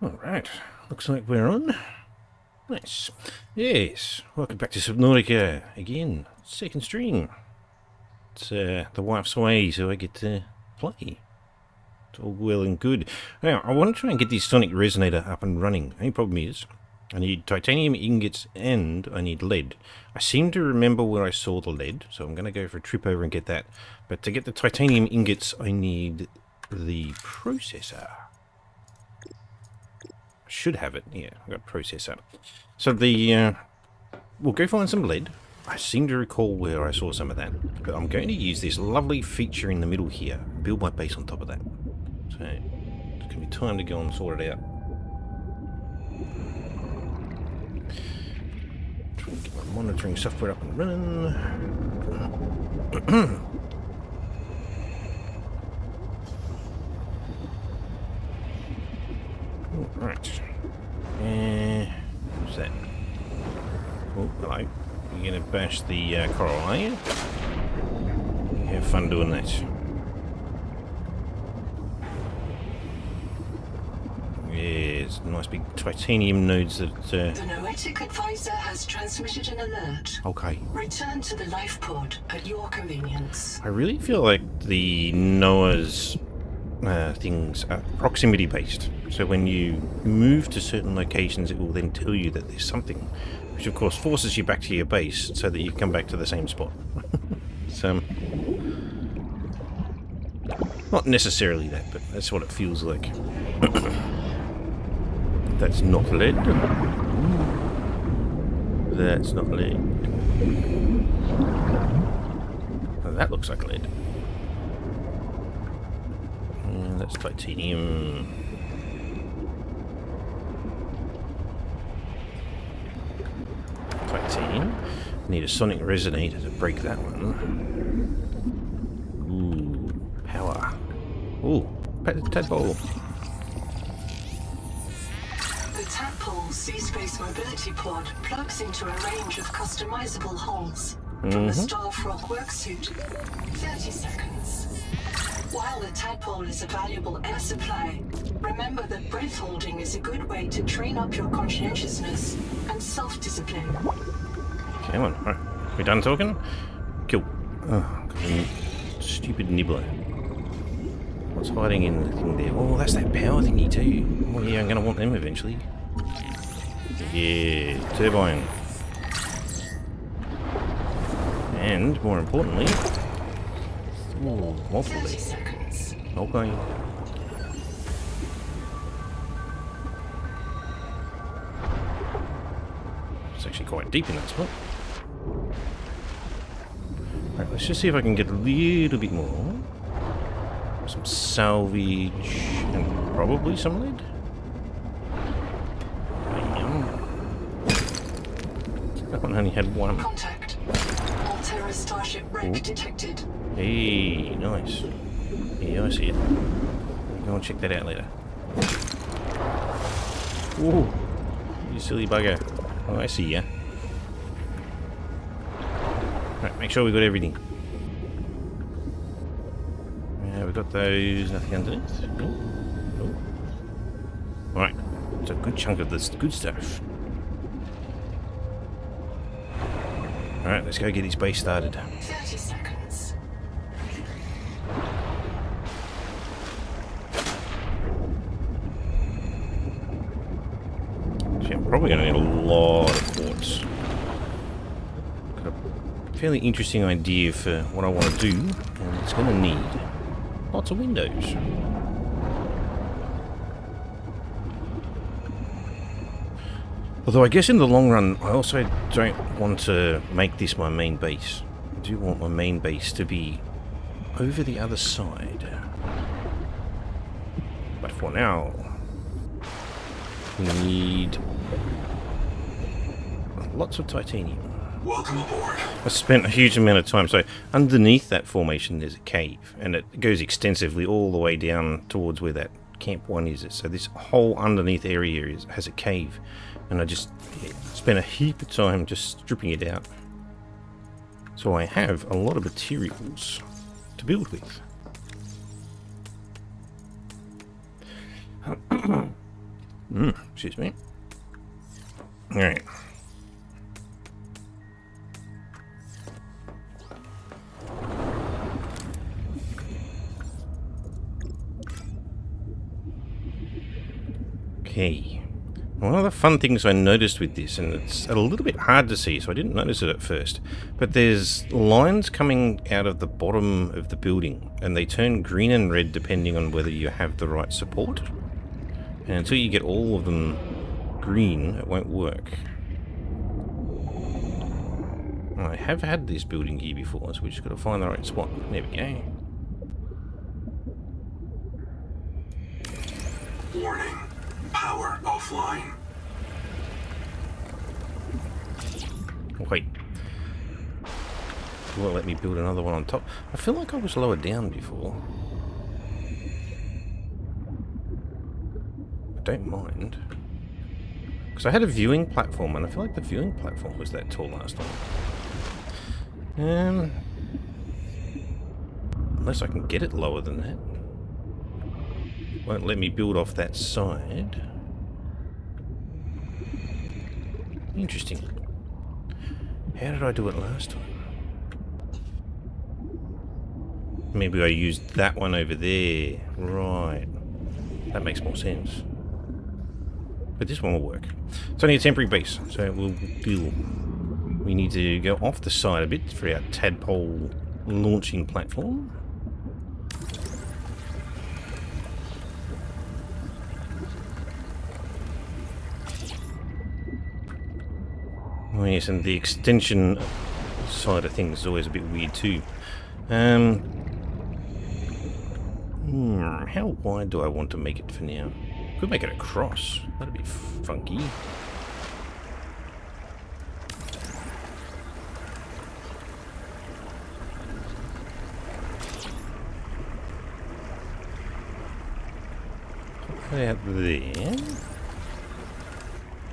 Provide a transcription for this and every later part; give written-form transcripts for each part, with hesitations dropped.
Alright, looks like we're on. Nice. Yes, welcome back to Subnautica again. Second stream. It's the wife's away, so I get to play. It's all well and good. Now, I want to try and get this sonic resonator up and running. The only problem is, I need titanium ingots and I need lead. I seem to remember where I saw the lead, so I'm going to go for a trip over and get that. But to get the titanium ingots, I need the processor. Should have it. Yeah, I've got a processor. So we'll go find some lead. I seem to recall where I saw some of that. But I'm going to use this lovely feature in the middle here. Build my base on top of that. So, it's going to be time to go and sort it out. Try and get my monitoring software up and running. Right. What's that? Oh, hello. You're going to bash the coral, are you? You have fun doing that. Yes, nice big titanium nodes that... The Noetic advisor has transmitted an alert. Okay. Return to the life pod at your convenience. I really feel like the Noah's things are proximity based. So when you move to certain locations, it will then tell you that there's something, which of course forces you back to your base so that you come back to the same spot. So, not necessarily that, but that's what it feels like. That's not lead. That's not lead. Oh, that looks like lead. That's titanium. Titanium. Need a sonic resonator to break that one. Ooh, power. Ooh, tadpole. The tadpole sea-space mobility pod plugs into a range of customizable holes. From the Starfrog worksuit, 30 seconds. While the tadpole is a valuable air supply, remember that breath holding is a good way to train up your conscientiousness and self-discipline. Okay, on. Alright, we done talking? Cool. Oh, stupid nibbler. What's hiding in the thing there? Oh, that's that power thingy too. Oh yeah, I'm going to want them eventually. Yeah, turbine. And, more importantly... Ooh, multiple 30 seconds. Okay. It's actually quite deep in that spot. Right, let's just see if I can get a little bit more. Some salvage and probably some lead. That one only had one. Contact. Alterra Starship wreck detected. Hey, nice. Yeah, I see it. Go and check that out later. Ooh, you silly bugger. Oh, I see ya. Right, make sure we got everything. Yeah, we got those. Nothing underneath. Oh. Alright, it's a good chunk of this good stuff. Alright, let's go get his base started. 30 seconds. See, I'm probably going to need a lot of quartz. Got a fairly interesting idea for what I want to do, and it's going to need lots of windows. Although I guess in the long run, I also don't want to make this my main base. I do want my main base to be over the other side. But for now, we need lots of titanium. Welcome aboard. I spent a huge amount of time. So underneath that formation there's a cave, and it goes extensively all the way down towards where that camp one is. So this whole underneath area has a cave. And I just spent a heap of time just stripping it out. So I have a lot of materials to build with. Excuse me. Alright. Okay. One of the fun things I noticed with this, and it's a little bit hard to see, so I didn't notice it at first, but there's lines coming out of the bottom of the building, and they turn green and red depending on whether you have the right support. And until you get all of them green, it won't work. I have had this building here before, so we just got to find the right spot. There we go. Warning. Power offline. Wait. You won't let me build another one on top? I feel like I was lower down before. I don't mind. Because I had a viewing platform, and I feel like the viewing platform was that tall last time. Unless I can get it lower than that. Won't let me build off that side. Interesting. How did I do it last time? Maybe I used that one over there. Right. That makes more sense. But this one will work. It's only a temporary base, so it will deal. We need to go off the side a bit for our tadpole launching platform. Oh yes, and the extension side of things is always a bit weird too. How wide do I want to make it for now? Could make it across. That'd be funky. Put that out there.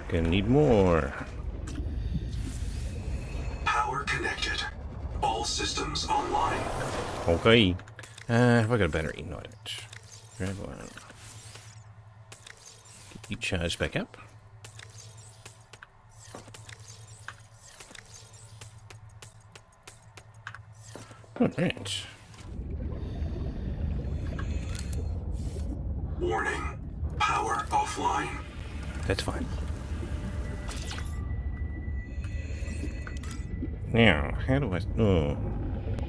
Gonna need more. Power connected. All systems online. Okay. Have I got a battery? No, I don't. Grab one. Get you charged back up. Alright. Warning. Power offline. That's fine. Now, how do I... Oh.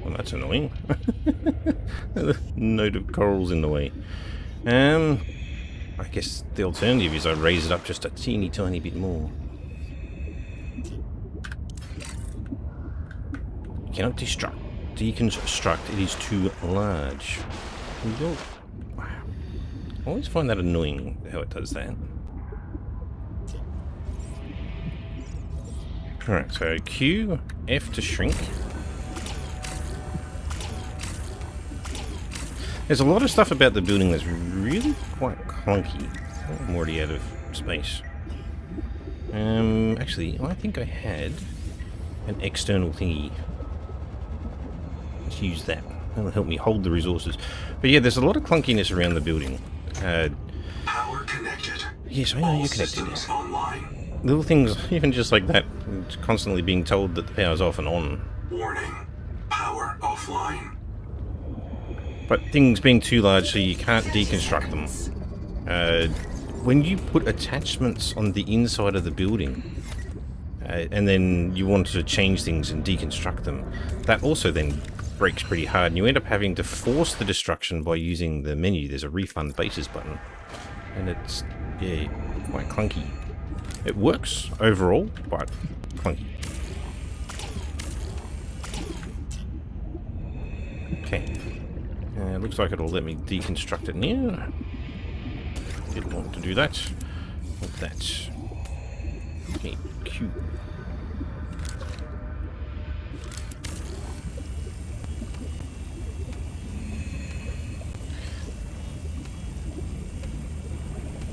Well, that's annoying. A note of corals in the way. I guess the alternative is I raise it up just a teeny tiny bit more. You cannot deconstruct. It is too large. Wow. I always find that annoying how it does that. Alright, so Q, F to shrink. There's a lot of stuff about the building that's really quite clunky. Oh, I'm already out of space. Actually, I think I had an external thingy. Let's use that. That'll help me hold the resources. But yeah, there's a lot of clunkiness around the building. Power connected. Yes, I know you're connected. Systems online. Little things, even just like that. It's constantly being told that the power's off and on. Warning. Power offline. But things being too large so you can't deconstruct them. When you put attachments on the inside of the building, and then you want to change things and deconstruct them, that also then breaks pretty hard, and you end up having to force the destruction by using the menu. There's a refund bases button, and it's, yeah, quite clunky. It works overall, but clunky. Okay. Looks like it'll let me deconstruct it now. Didn't want to do that. Like that. Okay, Q.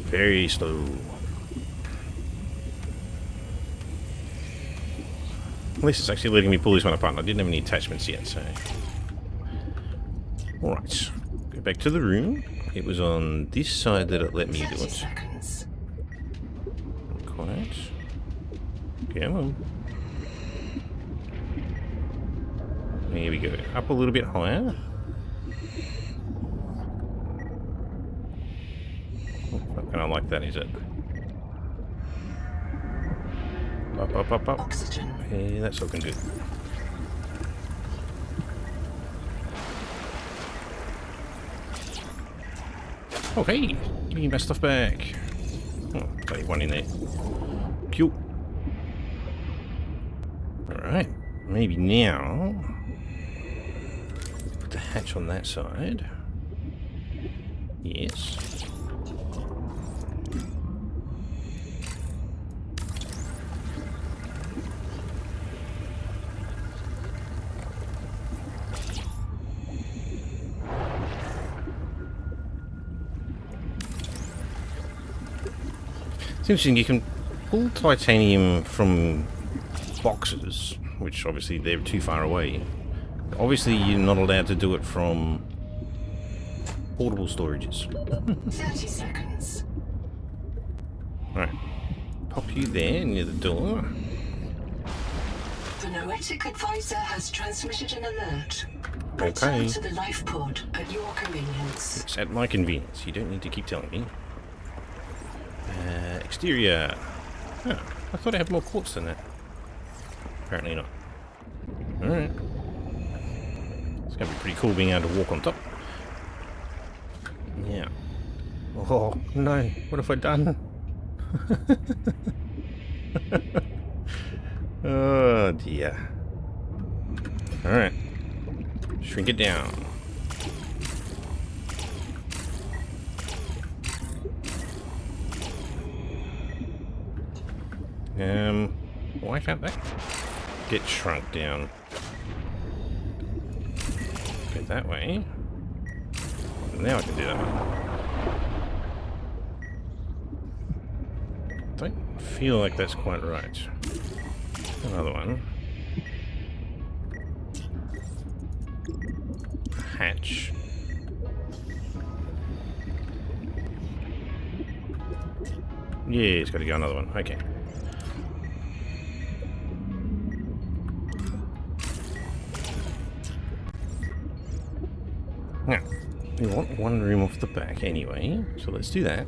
Very slow. At least it's actually letting me pull this one apart. I didn't have any attachments yet, so... Alright, go back to the room. It was on this side that it let me do it. Seconds. Right. Come on. There we go. Up a little bit higher. Not gonna like that, is it? Up, up, up, up. Oxygen. Yeah, that's looking good. Okay, give me my stuff back. Oh, got one in there. Cute. Alright, maybe now. Put the hatch on that side. Yes. It's interesting, you can pull titanium from boxes, which obviously they're too far away. Obviously you're not allowed to do it from portable storages. 30 seconds. Alright. Pop you there near the door. The Noetic advisor has transmitted an alert. Okay. Return to the life pod at your convenience. It's at my convenience. You don't need to keep telling me. Exterior. Oh, I thought I had more quartz than that. Apparently not. Alright. It's going to be pretty cool being able to walk on top. Yeah. Oh, no. What have I done? Oh, dear. Alright. Shrink it down. Why can't that get shrunk down? Go that way. Now I can do that one. Don't feel like that's quite right. Another one. Hatch. Yeah, it's got to go another one. Okay. Now, we want one room off the back anyway, so let's do that.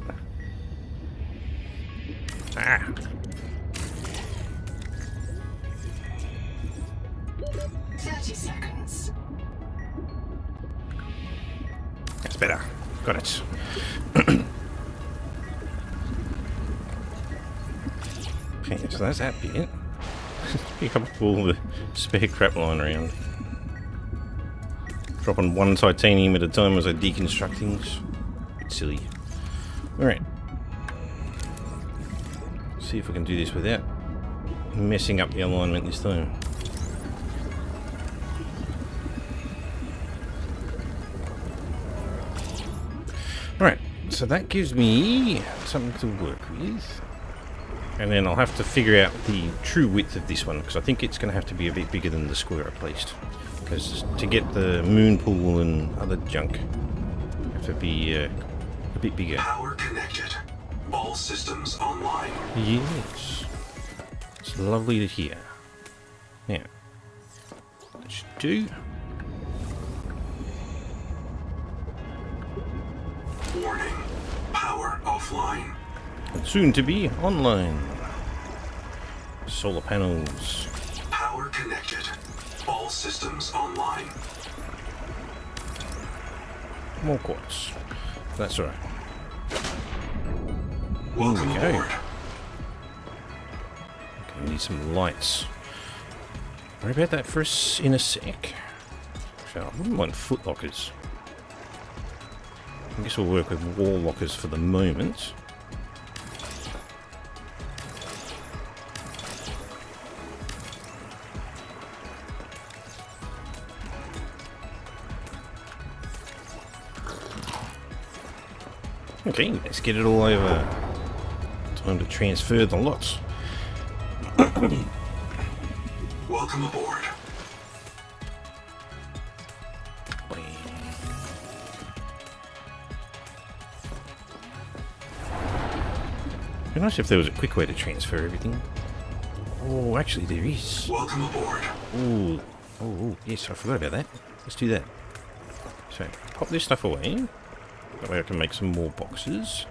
Ah! 30 seconds. That's better. Got it. Okay, so that's that bit. Pick up all the spare crap lying around. Dropping one titanium at a time as I deconstruct things. Bit silly. Alright. See if we can do this without messing up the alignment this time. Alright, so that gives me something to work with. And then I'll have to figure out the true width of this one, because I think it's going to have to be a bit bigger than the square I placed. Because to get the moon pool and other junk, have to be a bit bigger. Power connected. All systems online. Yes. It's lovely to hear. Now, that should do. Warning. Power offline. And soon to be online. Solar panels. Power connected. All systems online. More quartz. That's alright. Welcome Here we go. aboard. Okay, need some lights. Worry about that for us in a sec. Actually, I wouldn't mind foot lockers. I guess we'll work with wall lockers for the moment. Okay, let's get it all over. Time to transfer the lots. Welcome aboard. It'd be nice if there was a quick way to transfer everything. Oh, actually there is. Welcome aboard. Ooh. Oh, yes, I forgot about that. Let's do that. So, pop this stuff away. That way I can make some more boxes.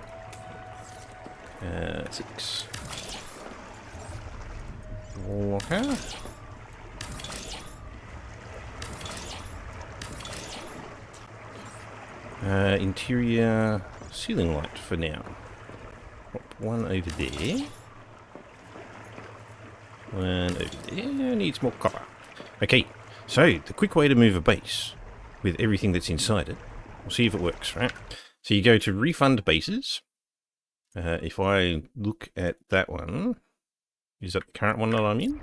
6. Walker. Interior ceiling light for now. Pop one over there. One over there. Needs more copper. Okay, so the quick way to move a base with everything that's inside it. We'll see if it works, right? So you go to refund bases. If I look at that one, is that the current one that I'm in?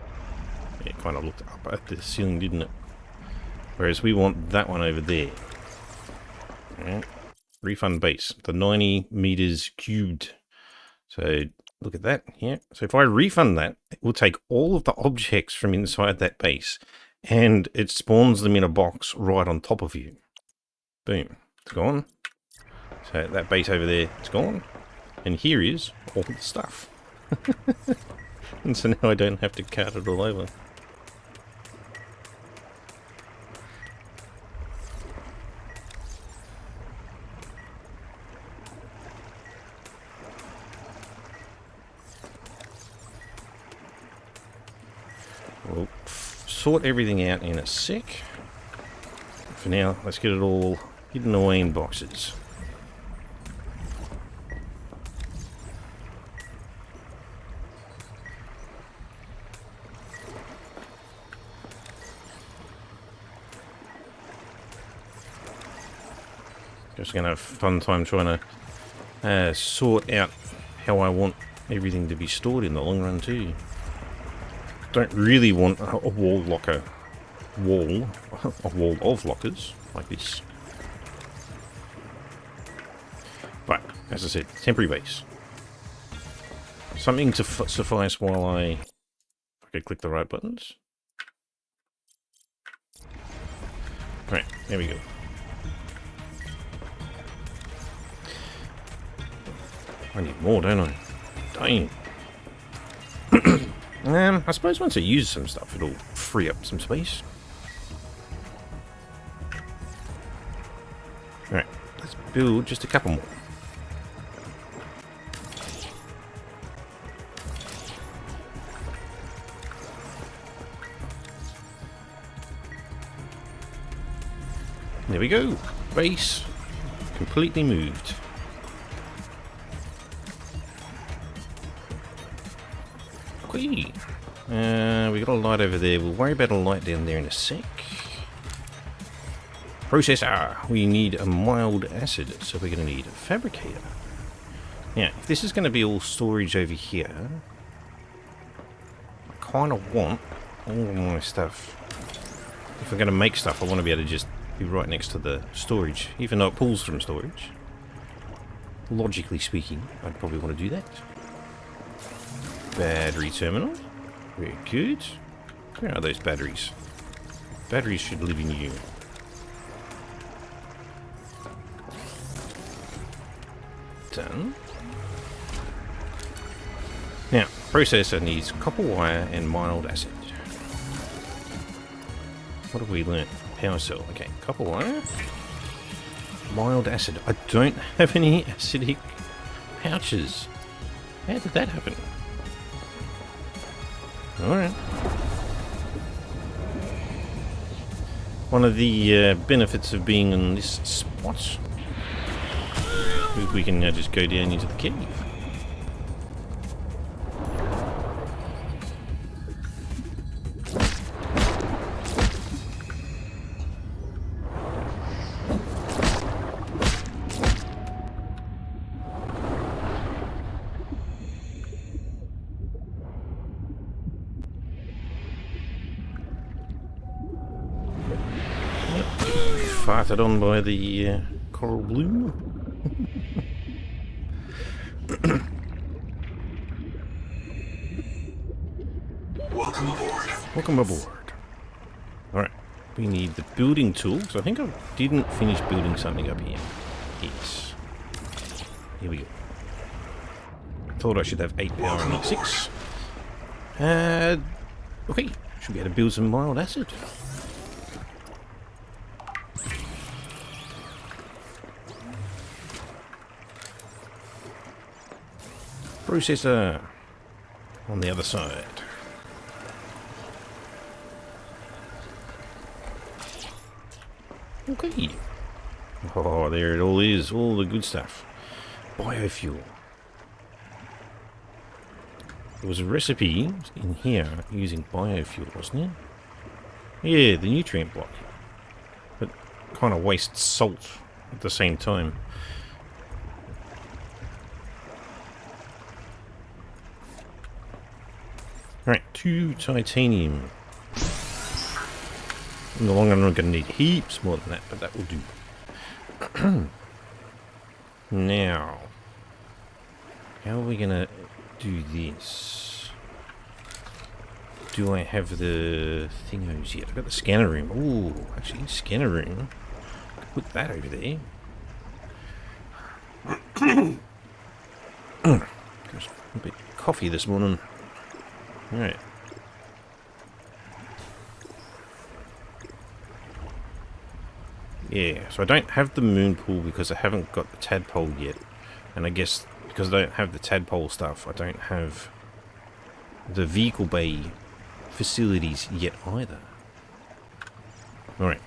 Yeah, it kind of looked up at the ceiling, didn't it? Whereas we want that one over there. Right. Refund base, the 90 meters cubed. So look at that here. So if I refund that, it will take all of the objects from inside that base and it spawns them in a box right on top of you. Boom, it's gone. So that base over there, it's gone. And here is all the stuff. And so now I don't have to cart it all over. We'll sort everything out in a sec. For now, let's get it all hidden away in boxes. Just going to have a fun time trying to sort out how I want everything to be stored in the long run too. Don't really want a wall locker wall, a wall of lockers like this. But, as I said, temporary base. Something to suffice while if I could click the right buttons. Right, there we go. I need more, don't I? Dang. I suppose once I use some stuff, it'll free up some space. Alright, let's build just a couple more. There we go. Base completely moved. Okay. We got a light over there. We'll worry about a light down there in a sec. Processor. We need a mild acid, so we're going to need a fabricator. Now, if this is going to be all storage over here, I kind of want all of my stuff. If we're going to make stuff, I want to be able to just be right next to the storage, even though it pulls from storage. Logically speaking, I'd probably want to do that. Battery terminal. Very good. Where are those batteries? Batteries should live in you. Done. Now, processor needs copper wire and mild acid. What have we learnt? Power cell. Okay, copper wire. Mild acid. I don't have any acidic pouches. How did that happen? Alright. One of the benefits of being in this spot is we can now just go down into the cave. Farted on by the coral bloom. Welcome aboard. Welcome aboard. Alright, we need the building tools. I think I didn't finish building something up here. Yes. Here we go. thought I should have 8 power and not 6. Okay, should be able to build some mild acid. Processor on the other side. Okay. Oh, there it all is. All the good stuff. Biofuel. There was a recipe in here using biofuel, wasn't it? Yeah, the nutrient block. But kind of wastes salt at the same time. Right, 2 titanium. In the long run, I'm going to need heaps more than that, but that will do. Now, how are we going to do this? Do I have the thingos yet? I've got the scanner room. Ooh, actually, scanner room. Put that over there. Just a bit of coffee this morning. Alright. Yeah, so I don't have the moon pool because I haven't got the tadpole yet. And I guess because I don't have the tadpole stuff, I don't have the vehicle bay facilities yet either. Alright.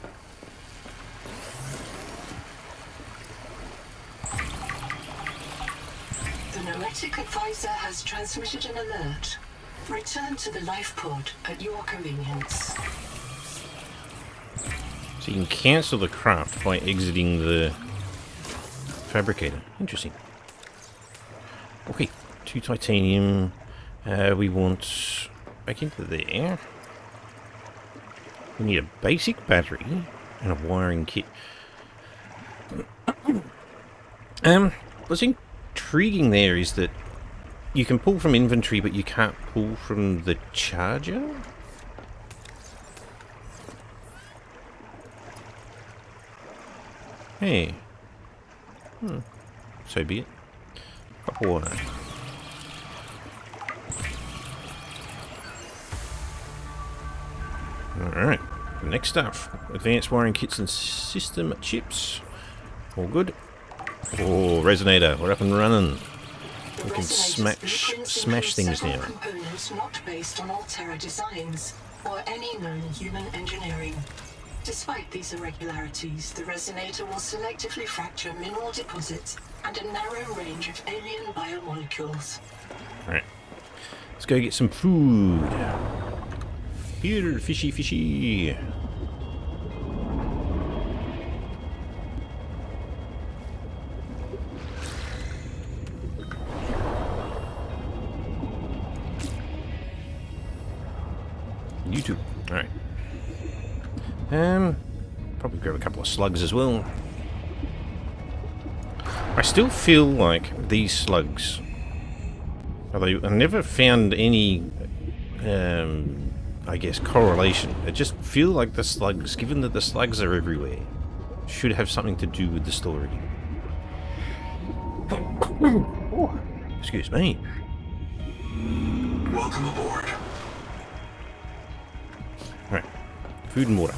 The Noetic advisor has transmitted an alert. Return to the life pod at your convenience. So you can cancel the craft by exiting the fabricator. Interesting. Okay, 2 titanium. We want back into there. We need a basic battery and a wiring kit. What's intriguing there is that you can pull from inventory, but you can't pull from the charger? Hey. So be it. Cup of water. Alright. Next stuff. Advanced wiring kits and system chips. All good. Oh, resonator. We're up and running. We can smash things now. Components not based on Altera designs or any known human engineering. Despite these irregularities, the resonator will selectively fracture mineral deposits and a narrow range of alien biomolecules. Alright. Let's go get some food. Here, fishy, fishy. YouTube. Alright. Probably grab a couple of slugs as well. I still feel like these slugs, although I never found any, I guess, correlation. I just feel like the slugs, given that the slugs are everywhere, should have something to do with the story. Oh, excuse me. Welcome aboard. Right, food and water.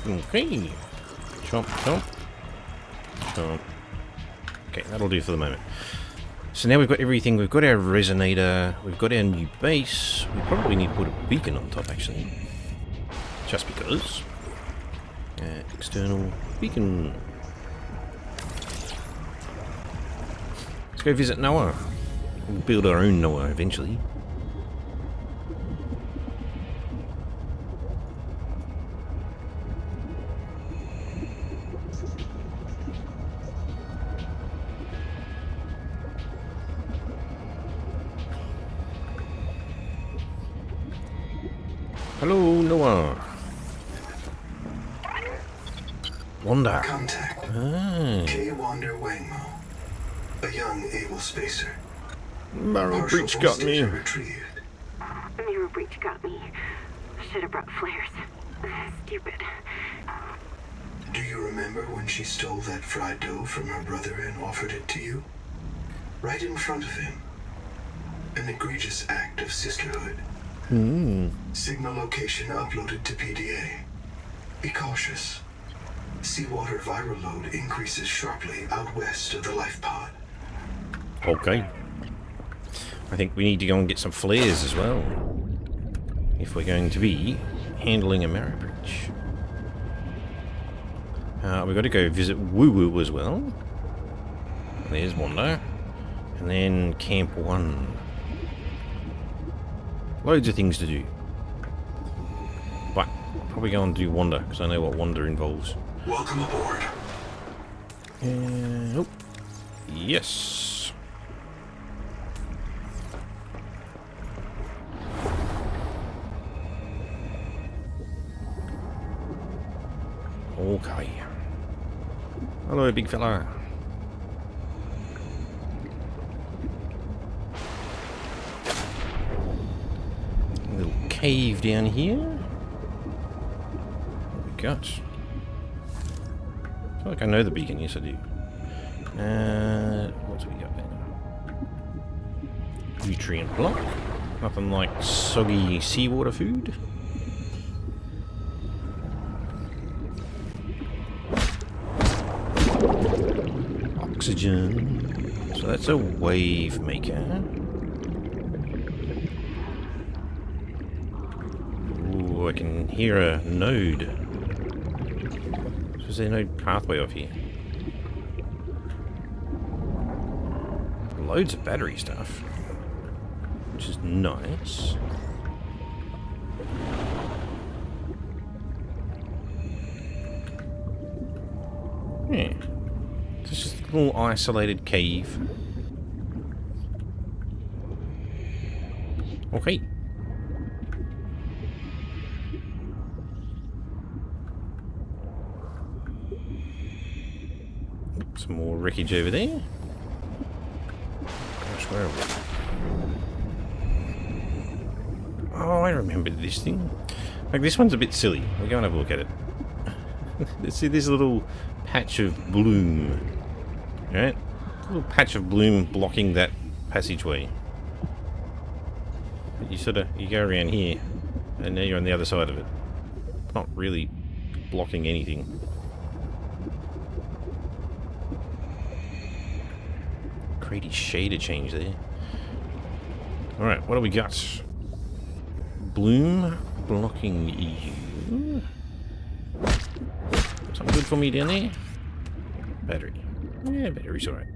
Okay. Chomp, chomp. Chomp. Okay, that'll do for the moment. So now we've got everything. We've got our resonator. We've got our new base. We probably need to put a beacon on top, actually. Just because. External beacon. Let's go visit Noah. We'll build our own Noah eventually. Hello, Noah. Wanda. Contact. Ah. K. Wander Wangmo. A young, able spacer. Marrow Partial breach got me. data retrieved. Mirror breach got me. Should have brought flares. Stupid. Do you remember when she stole that fried dough from her brother and offered it to you? Right in front of him. An egregious act of sisterhood. Signal location uploaded to PDA. Be cautious. Seawater viral load increases sharply out west of the life pod. Okay. I think we need to go and get some flares as well, if we're going to be handling a marrow breach. We've got to go visit Woo Woo as well. There's Wanda. And then Camp 1. Loads of things to do. But I'll probably go and do Wanda, because I know what Wanda involves. Welcome aboard. Oh. Yes. Okay. Hello, big fella. A little cave down here. What we got? I feel like I know the beacon. Yes, I do. What do we got then? Nutrient block. Nothing like soggy seawater food. Oxygen. So that's a wave maker. Ooh, I can hear a node. So is there no pathway off here? Loads of battery stuff, which is nice. Yeah. It's just a little isolated cave. Okay. Some more wreckage over there. Gosh, where are we? Oh, I remembered this thing. Like, this one's a bit silly. We'll go and have a look at it. See this little patch of bloom. Right? A little patch of bloom blocking that passageway. But you go around here, and now you're on the other side of it. Not really blocking anything. Crazy shader change there. Alright, what do we got? Bloom blocking you. Something good for me down there? Battery. Yeah, battery's alright.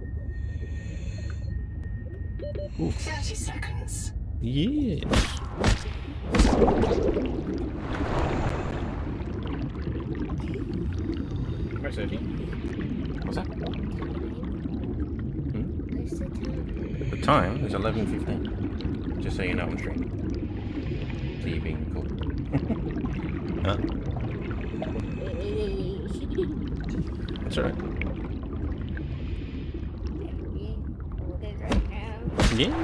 30 seconds. Yes. Where's Sophie? What's that? The time is 11:15. Just so you know I'm streaming. So you're being cool. Huh? That's alright. Yes.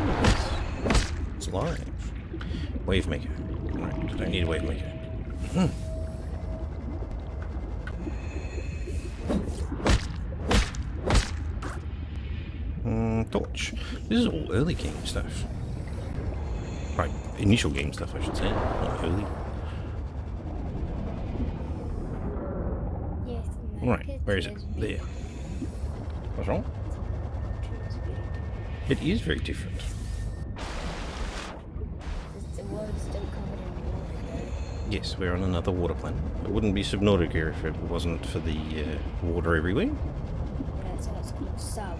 It's live. Wave maker. Alright, don't need a wave maker. Torch. This is all early game stuff. Right, initial game stuff I should say, not early. Yes, Right, where is it? There. What's wrong? It is very different. The world's still covered in water, Yes, we're on another water planet. It wouldn't be Subnautica if it wasn't for the water everywhere. but it's also called sub.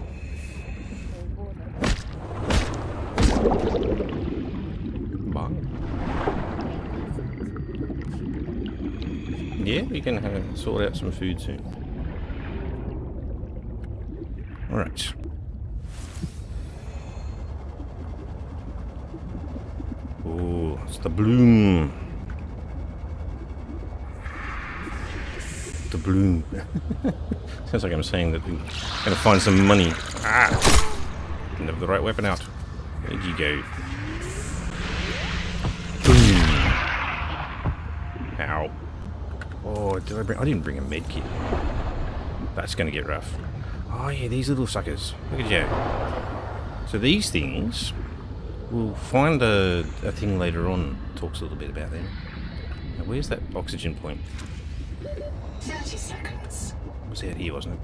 The water. Bye. Yeah, we can sort out some food soon. Alright. Oh, it's the bloom. The bloom. Sounds like I'm saying that we're going to find some money. Ah! Didn't have the right weapon out. Where'd you go? Boom. Ow. Oh, I didn't bring a med kit. That's going to get rough. Oh yeah, these little suckers. Look at you. So these things, we'll find a thing later on. Talks a little bit about them. Now, where's that oxygen point? 30 seconds. It was out here, wasn't it?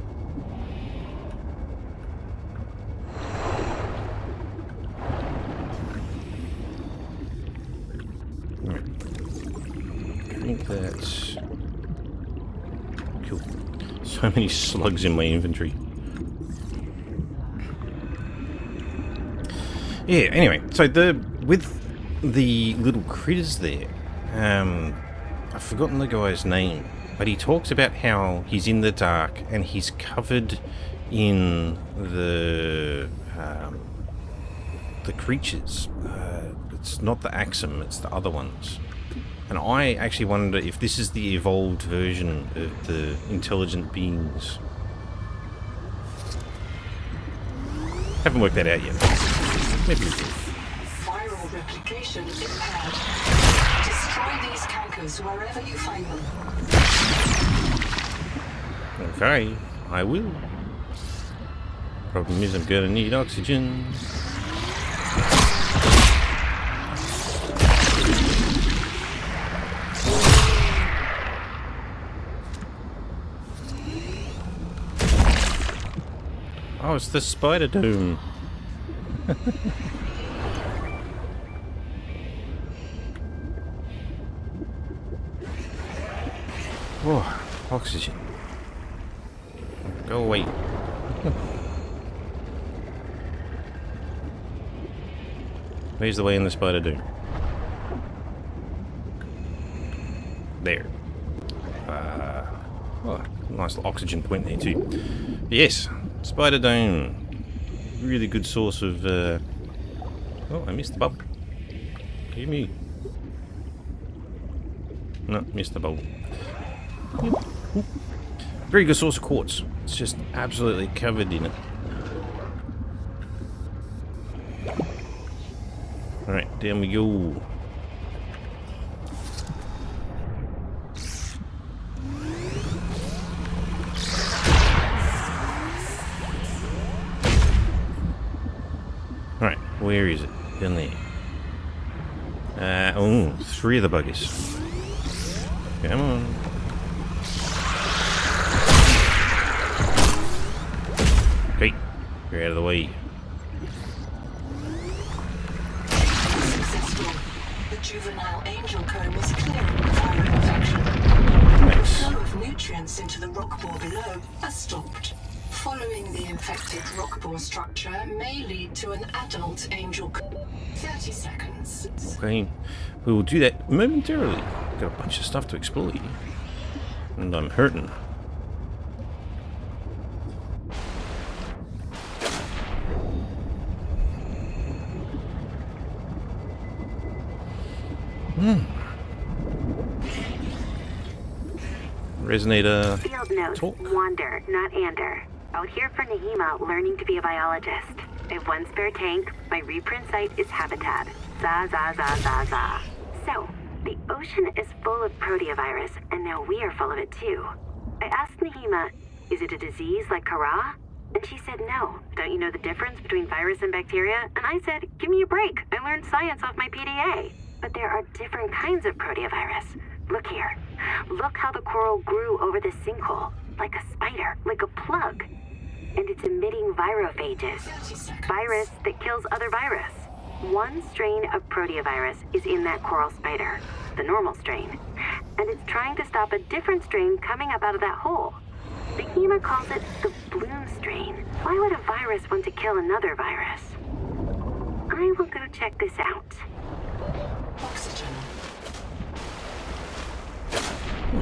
Right. I think that's cool. So many slugs in my inventory. Yeah, anyway, so with the little critters there, I've forgotten the guy's name, but he talks about how he's in the dark and he's covered in the creatures. It's not the Axum, it's the other ones. And I actually wonder if this is the evolved version of the intelligent beings. Haven't worked that out yet. Maybe we do. Viral replication impaired. Destroy these cankers wherever you find them. Okay, I will. Problem is I'm gonna need oxygen. Oh, it's the spider dome. Whoa, oxygen. Go away. Where's the way in the spider dome? There. Oh, nice little oxygen point there too. But yes, spider dome. Really good source of. Oh, I missed the bubble. Give me. No, missed the bubble. Yep. Very good source of quartz. It's just absolutely covered in it. Alright, down we go. Alright, where is it? Down there. Oh, 3 of the buggers. Come on. Okay, you're out of the way. Successful. The juvenile angel comb is clear of viral infection. Nice. The flow of nutrients into the rock bore below has stopped. Following the infected rock bore structure may lead to an adult angel comb. 30 seconds. Okay, we will do that momentarily. Got a bunch of stuff to explore here. And I'm hurting. Resonator. Field notes, Talk. wander, not ander. Out here for Nahima, learning to be a biologist. I have one spare tank. My reprint site is habitat. Za za za za za. So, the ocean is full of proteovirus, and now we are full of it too. I asked Nahima, is it a disease like Kara? And she said no. Don't you know the difference between virus and bacteria? And I said, give me a break. I learned science off my PDA. But there are different kinds of proteovirus. Look here. Look how the coral grew over this sinkhole. Like a spider, like a plug. And it's emitting virophages. 30 seconds. Virus that kills other virus. One strain of proteovirus is in that coral spider, the normal strain. And it's trying to stop a different strain coming up out of that hole. Nahima calls it the bloom strain. Why would a virus want to kill another virus? I will go check this out. Oxygen.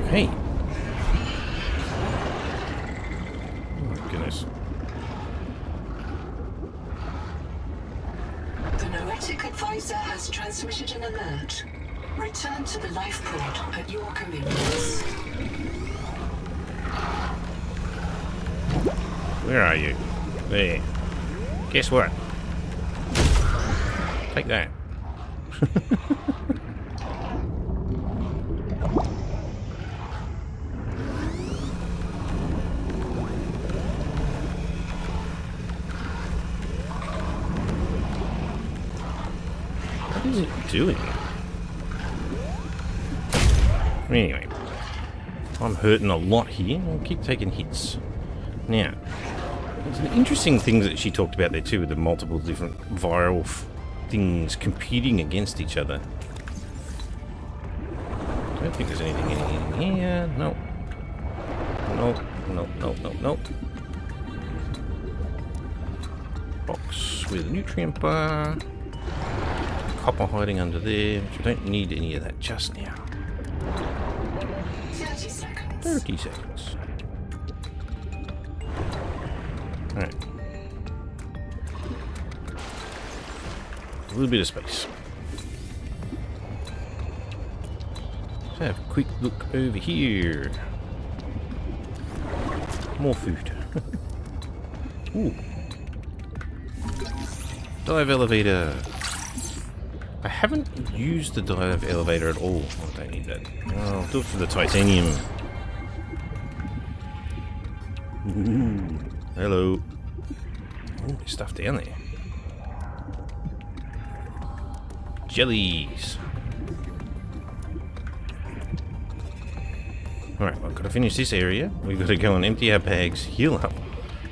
Okay. Oh my goodness. The Noetic advisor has transmitted an alert. Return to the life pod at your convenience. Where are you? There. Guess what? Take that. What is it doing? Anyway, I'm hurting a lot here. I'll keep taking hits. Now, there's an interesting thing that she talked about there too, with the multiple different viral things competing against each other. I don't think there's anything in here. No. Nope. Nope. Nope. Nope. Nope. Box with a nutrient bar. Copper hiding under there, which I don't need any of that just now. 30 seconds. 30 seconds. Alright. A little bit of space. Let's have a quick look over here. More food. Ooh. Dive elevator. I haven't used the dive elevator at all. I don't need that. I'll do it for the titanium. Ooh. Hello. Ooh, there's stuff down there. Jellies. Alright, I've got to finish this area. We've got to go and empty our bags, heal up.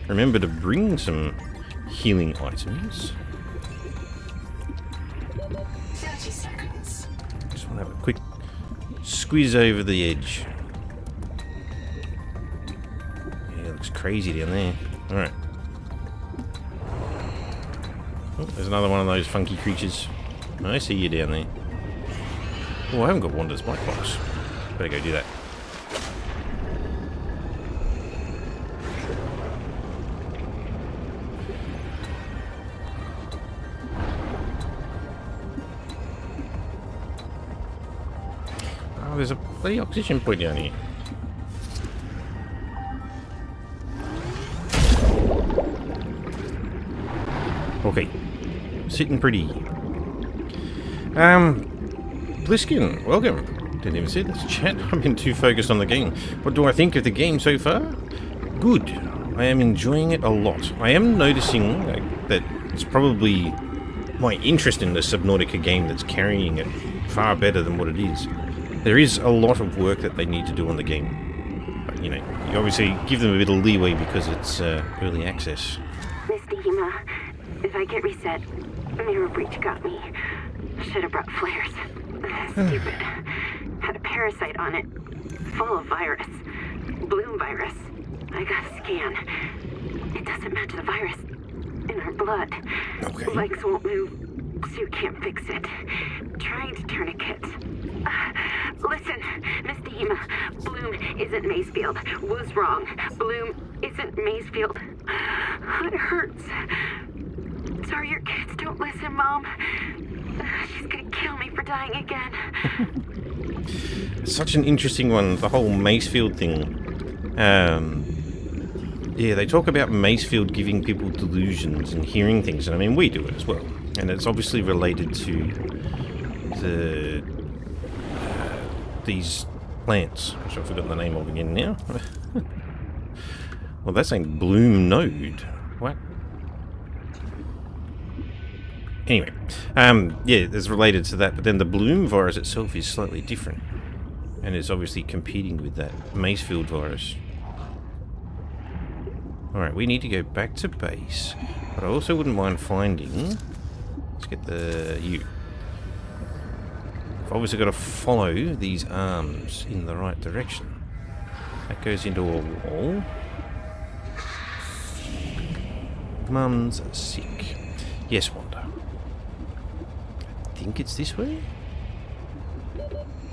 Remember to bring some healing items. 30 seconds. Just want to have a quick squeeze over the edge. Yeah, it looks crazy down there. Alright. Oh, there's another one of those funky creatures. I see you down there. Oh, I haven't got Wanda's bike box. Better go do that. Oh, there's a bloody oxygen point down here. Okay. Sitting pretty. Bliskin, welcome. Didn't even see this chat. I've been too focused on the game. What do I think of the game so far? Good. I am enjoying it a lot. I am noticing that it's probably my interest in the Subnautica game that's carrying it far better than what it is. There is a lot of work that they need to do on the game. But, you know, you obviously give them a bit of leeway because it's early access. Misty Hema, if I get reset, mirror breach got me. Should have brought flares. Stupid. Had a parasite on it. Full of virus. Bloom virus. I got a scan. It doesn't match the virus in her blood. Okay. Legs won't move, so you can't fix it. Trying to tourniquet. Listen, Misty Hema, Bloom isn't Macefield. Was wrong. Bloom isn't Macefield. It hurts. Sorry, your kids don't listen, Mom. She's gonna kill me for dying again. Such an interesting one, the whole Macefield thing. Yeah, they talk about Macefield giving people delusions and hearing things, and I mean, we do it as well. And it's obviously related to the these plants, which I've forgotten the name of again now. Well, that's saying Bloom Node. What? Anyway, yeah, it's related to that, but then the Bloom virus itself is slightly different. And it's obviously competing with that Macefield virus. Alright, we need to go back to base, but I also wouldn't mind finding... Let's get the... I've obviously got to follow these arms in the right direction. That goes into a wall. Mum's sick. Yes, Wanda. I think it's this way?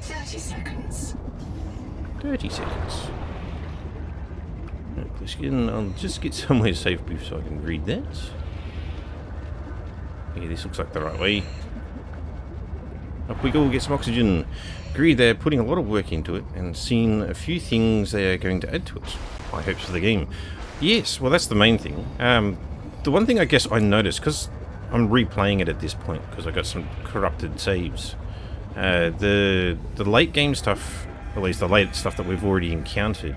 30 seconds. 30 seconds. I'll just get somewhere safe so I can read that. Yeah, this looks like the right way. Up we go, get some oxygen. Agreed, they're putting a lot of work into it and seeing a few things they are going to add to it. My hopes for the game. Yes, well that's the main thing. The one thing I guess I noticed, because I'm replaying it at this point because I got some corrupted saves. The late game stuff, at least the late stuff that we've already encountered,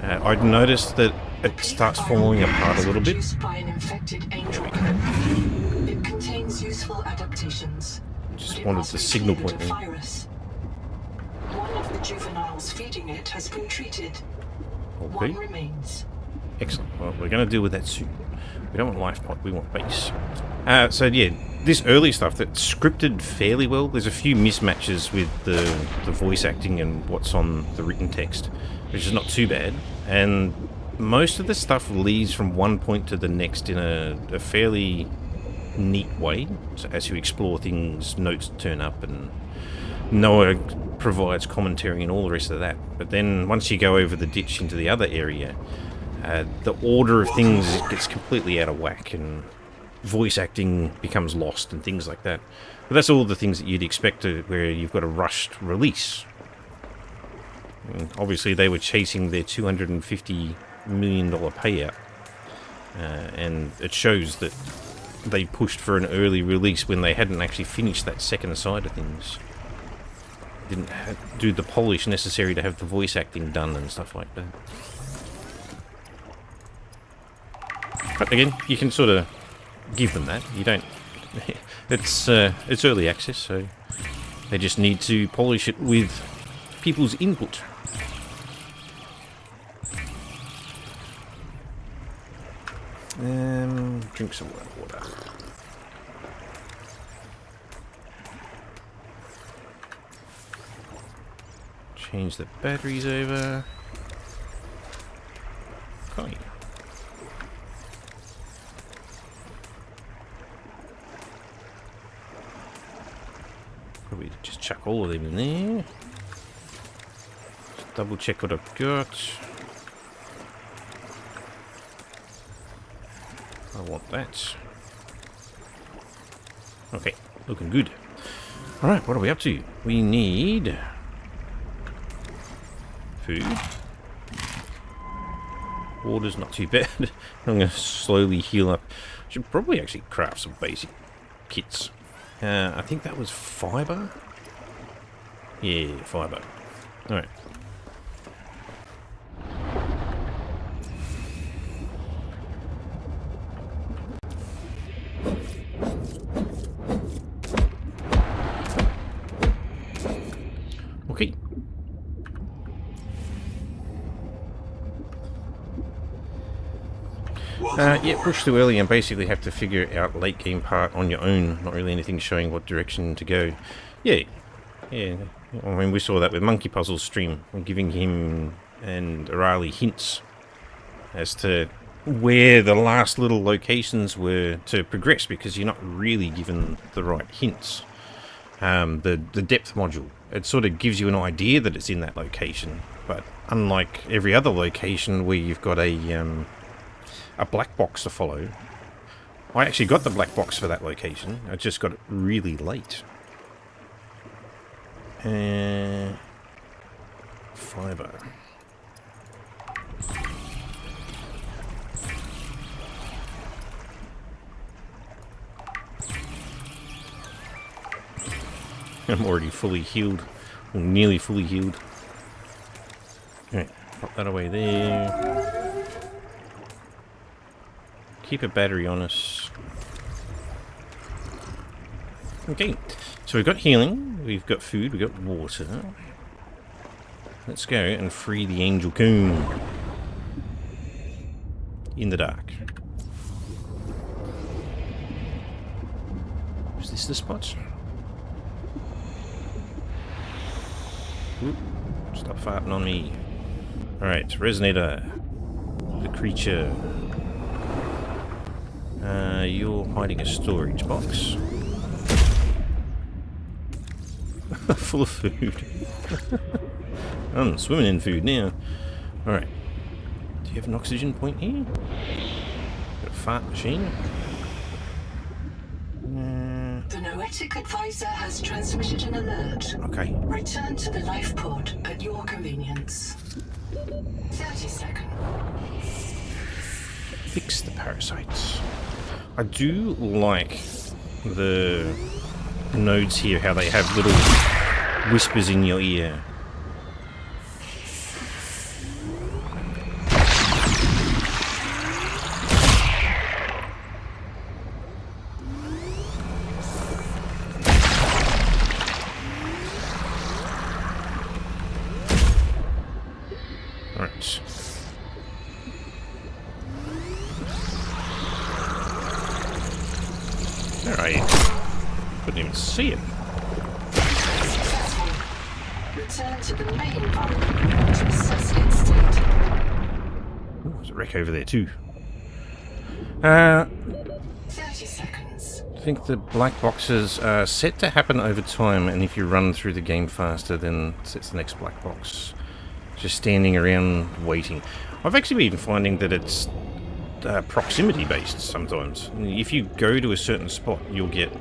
I'd noticed that it starts falling apart a little bit. By an infected angel code. It contains useful adaptations. Just wanted the signal point there. Virus. One of the juveniles feeding it has been treated. Okay. One remains. Excellent. Well, we're going to deal with that soon. We don't want life pod, we want base. So yeah, this early stuff that's scripted fairly well. There's a few mismatches with the voice acting and what's on the written text, which is not too bad. And most of the stuff leads from one point to the next in a fairly neat way. So as you explore things, notes turn up and Noah provides commentary and all the rest of that. But then once you go over the ditch into the other area, the order of things gets completely out of whack and voice acting becomes lost and things like that. But that's all the things that you'd expect where you've got a rushed release. And obviously they were chasing their $250 million payout. And it shows that they pushed for an early release when they hadn't actually finished that second side of things. Didn't do the polish necessary to have the voice acting done and stuff like that. But again, you can sort of give them that. You don't. It's early access, so they just need to polish it with people's input. Drink some water. Change the batteries over. Okay. Probably just chuck all of them in there. Just double check what I've got. I want that. Okay, looking good. Alright, what are we up to? We need food. Water's not too bad. I'm going to slowly heal up. Should probably actually craft some basic kits. I think that was fiber. Yeah, fiber. Alright. Okay. Yeah, push too early and basically have to figure out late game part on your own. Not really anything showing what direction to go. Yeah. I mean, we saw that with Monkey Puzzle's stream. I'm giving him and Arali hints as to where the last little locations were to progress, because you're not really given the right hints. The depth module, it sort of gives you an idea that it's in that location, but unlike every other location where you've got a black box to follow, I actually got the black box for that location. I just got it really late. Fiber. I'm already fully healed, or nearly fully healed. Alright, pop that away there. Keep a battery on us. Okay, so we've got healing, we've got food, we've got water. Let's go and free the Angel Coon in the dark. Is this the spot? Oop, stop farting on me. Alright, Resonator. The creature. You're hiding a storage box. Full of food. I'm swimming in food now. Alright. Do you have an oxygen point here? Got a fart machine. The Noetic advisor has transmitted an alert. Okay. Return to the life pod at your convenience. 30 seconds. Fix the parasites. I do like the nodes here, how they have little whispers in your ear. Alright. Alright. Couldn't even see it. Successful. Return to the main environment to assess its state. Oh, there's a wreck over there too. 30 seconds. I think the black boxes are set to happen over time, and if you run through the game faster, then it sets the next black box. Just standing around waiting. I've actually been finding that it's proximity based sometimes. If you go to a certain spot, you'll get...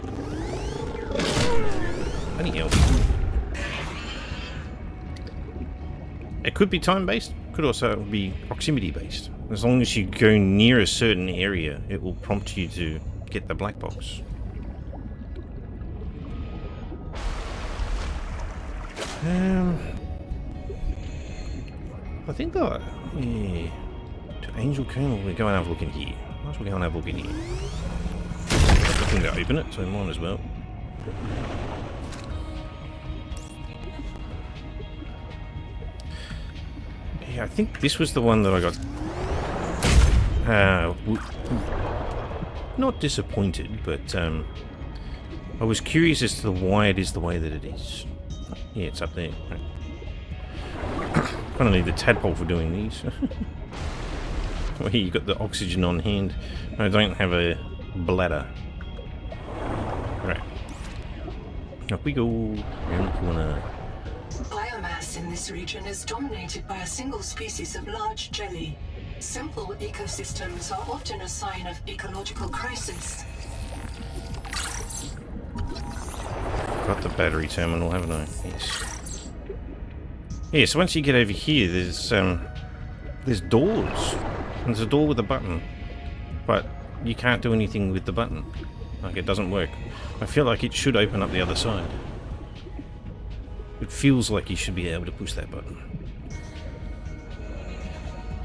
Bloody hell. It could be time based, could also be proximity based. As long as you go near a certain area, it will prompt you to get the black box. I think that, yeah, to Angel Kernel, we're going to have a look in here. Might as well go and have a look in here. There's nothing to open it, so might as well. Yeah, I think this was the one that I got, not disappointed, but I was curious as to why it is the way that it is. Yeah, it's up there. Right. Kind of need the tadpole for doing these. Well, here you got the oxygen on hand. I don't have a bladder. Right. Up we go. Around the corner. Biomass in this region is dominated by a single species of large jelly. Simple ecosystems are often a sign of ecological crisis. Got the battery terminal, haven't I? Yes. Yeah, so once you get over here, there's doors. And there's a door with a button. But you can't do anything with the button. Like, it doesn't work. I feel like it should open up the other side. It feels like you should be able to push that button.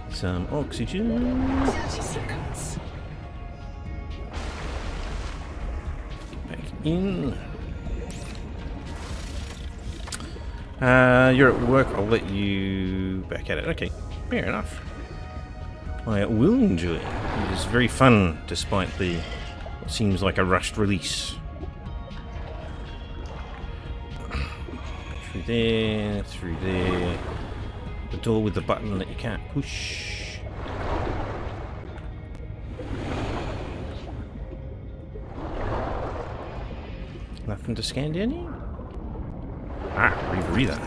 Some oxygen. 30 seconds. Get back in. You're at work, I'll let you back at it. Okay, fair enough. I will enjoy it. It is very fun, despite the what seems like a rushed release. Through there, through there. The door with the button that you can't push. Nothing to scan down here? Ah, rebreather.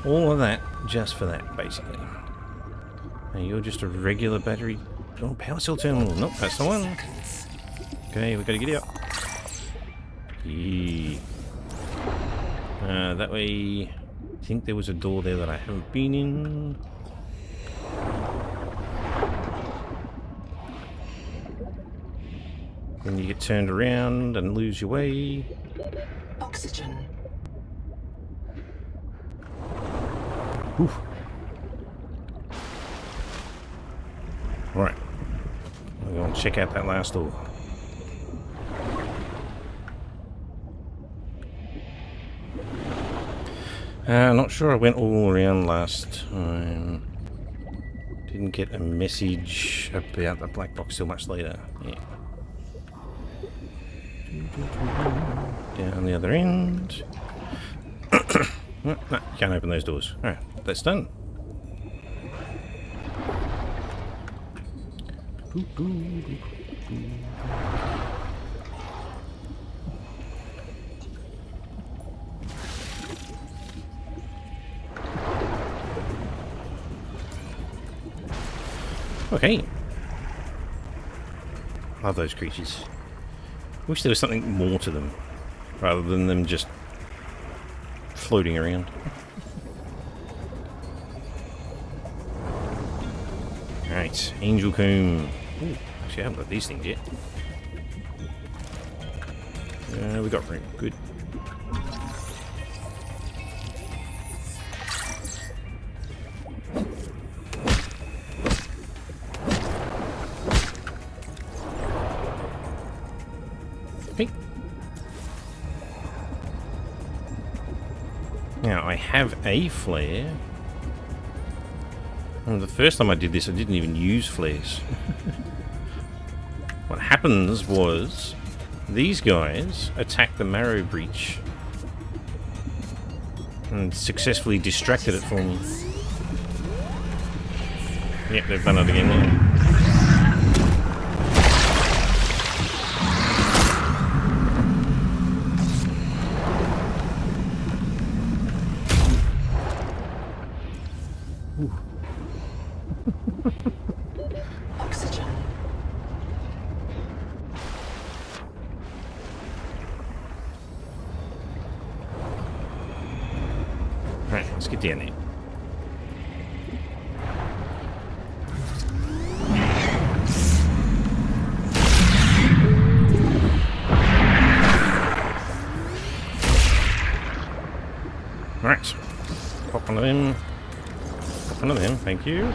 All of that just for that, basically. And you're just a regular battery. Oh, power cell terminal. Nope, that's the one. Okay, we gotta get out. Yeah. That way. I think there was a door there that I haven't been in. Then you get turned around and lose your way. Oxygen. Oof. Right. We're going to check out that last door. Not sure I went all around last time. Didn't get a message about the black box till much later. Yeah. Down the other end. No, you can't open those doors. Alright, that's done. Okay. Love those creatures. Wish there was something more to them, rather than them just floating around. Alright. Right, Angel Comb. Ooh, actually, I haven't got these things yet. We got room. Good. Okay. Now, I have a flare. And the first time I did this, I didn't even use flares. What happens was, these guys attacked the marrow breach and successfully distracted it for me. Yep, they've done it again now. Oxygen. Right, let's get down there. Right, pop one of them. Pop one of them, thank you.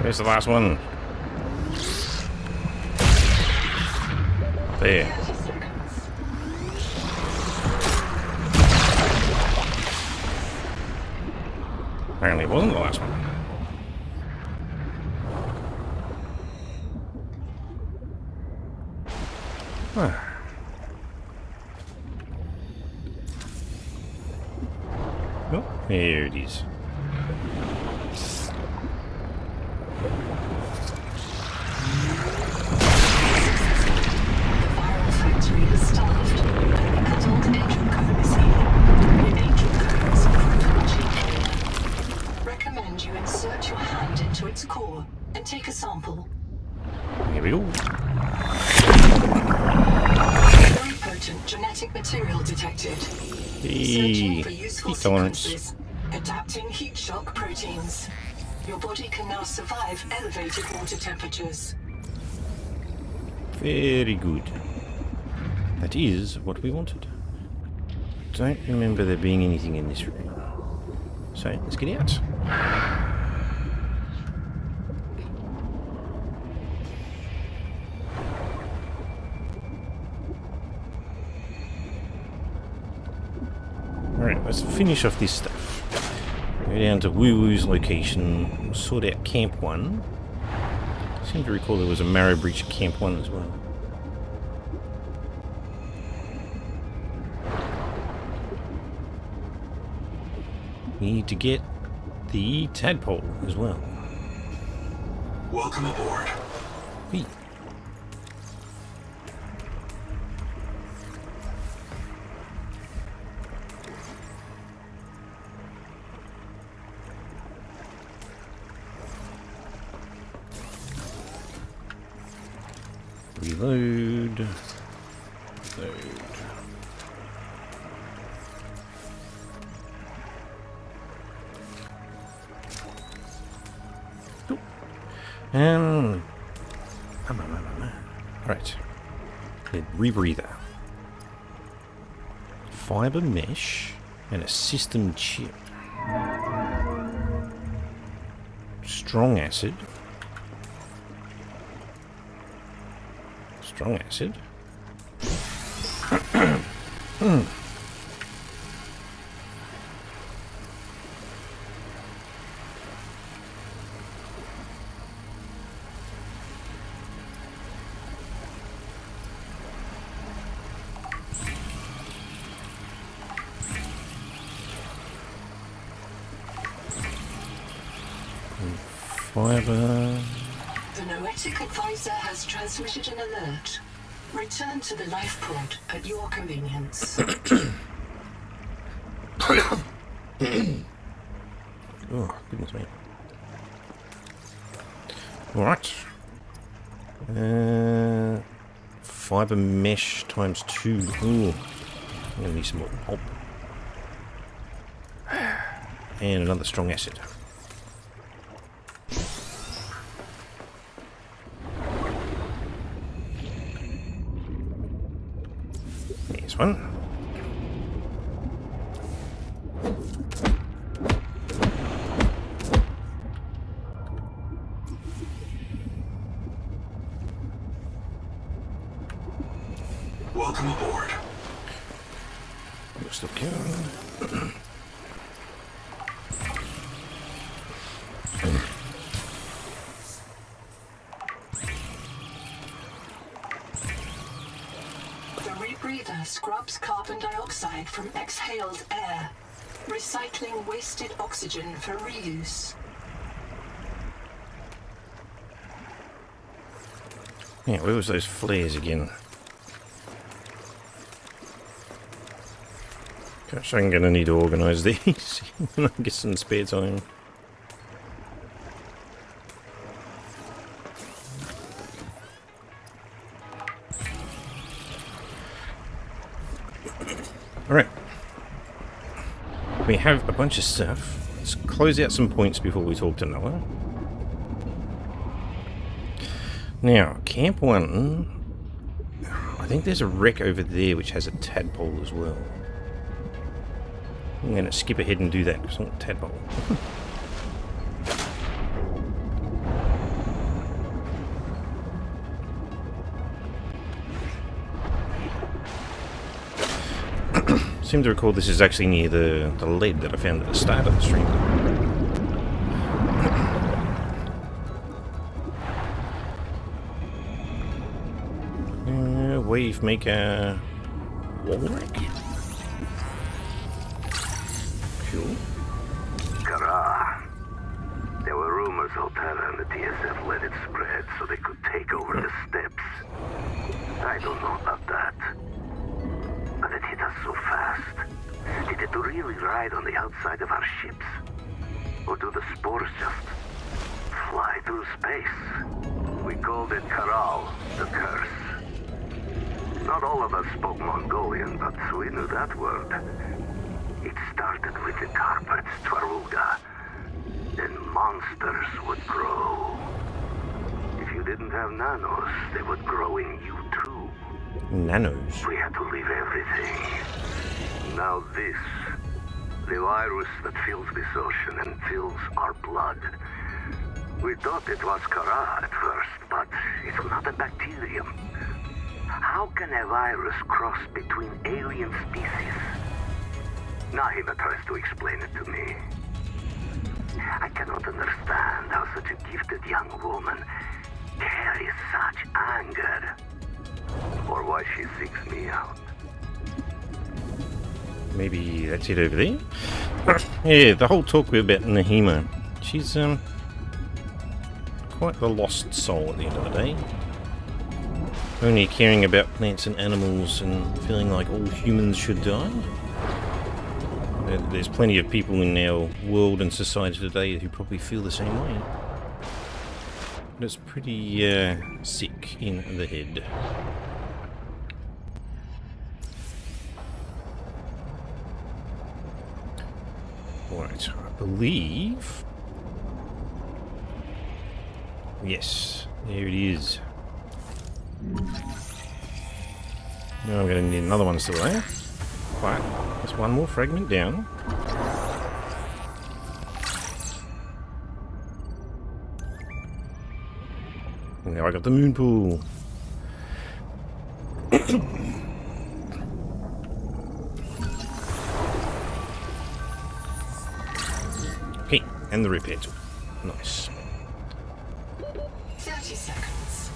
There's the last one. There. 30 seconds. Apparently it wasn't the last one. Ah. Oh, there it is. Viral factory is staffed. An adult angel comb is here. The angel combs are very much in. Recommend you insert your hand into its core and take a sample. Here we go. Very potent genetic material detected. Hey, Searching for useful heat tolerance. sequences. Adapting heat shock proteins. Your body can now survive elevated water temperatures. Very good. That is what we wanted. Don't remember there being anything in this room. So, let's get out. Alright, let's finish off this stuff. Go down to Woo Woo's location, sort out Camp 1. I seem to recall there was a marrow breach at Camp 1 as well. We need to get the tadpole as well. Welcome aboard. Whee. Reload. Load. Right. The rebreather. Fiber mesh and a system chip. Strong acid. Strong acid. Fiber. The Noetic advisor has transmitted an alert. Return to the life pod at your convenience. Oh, goodness me. Alright. Fiber mesh times 2. Ooh. I'm gonna need some more pulp. And another strong acid. There's one. Welcome aboard. Looks okay. The rebreather scrubs carbon dioxide from exhaled air, recycling wasted oxygen for reuse. Yeah, where was those flares again? Gosh, I'm gonna need to organise these when I get some spare time. Alright. We have a bunch of stuff. Let's close out some points before we talk to Noah. Now, Camp 1... I think there's a wreck over there which has a tadpole as well. I'm going to skip ahead and do that because I want tadpole. Seem to recall this is actually near the lead that I found at the start of the stream. Wave maker wall rack. Cool. Kara. There were rumors Altera and the TSF let it spread so they could take over the steppes. I don't know about that. But it hit us so fast. Did it really ride on the outside of our ships? Or do the spores just fly through space? We called it Karal, the curse. Not all of us spoke Mongolian, but we knew that word. It started with the carpets, Twaruga. Then monsters would grow. If you didn't have nanos, they would grow in you too. Nanos. We had to leave everything. Now this. The virus that fills this ocean and fills our blood. We thought it was Kara at first, but it's not a bacterium. How can a virus cross between alien species? Nahima tries to explain it to me. I cannot understand how such a gifted young woman carries such anger. Or why she seeks me out. Maybe that's it over there. Yeah, the whole talk about Nahima. She's quite the lost soul at the end of the day. Only caring about plants and animals and feeling like all humans should die. There's plenty of people in our world and society today who probably feel the same way. But it's pretty sick in the head. Alright, I believe... Yes, there it is. Now I'm going to need another one still there. Right, there's one more fragment down. And now I got the moon pool. Okay, and the repair tool. Nice. 30 seconds.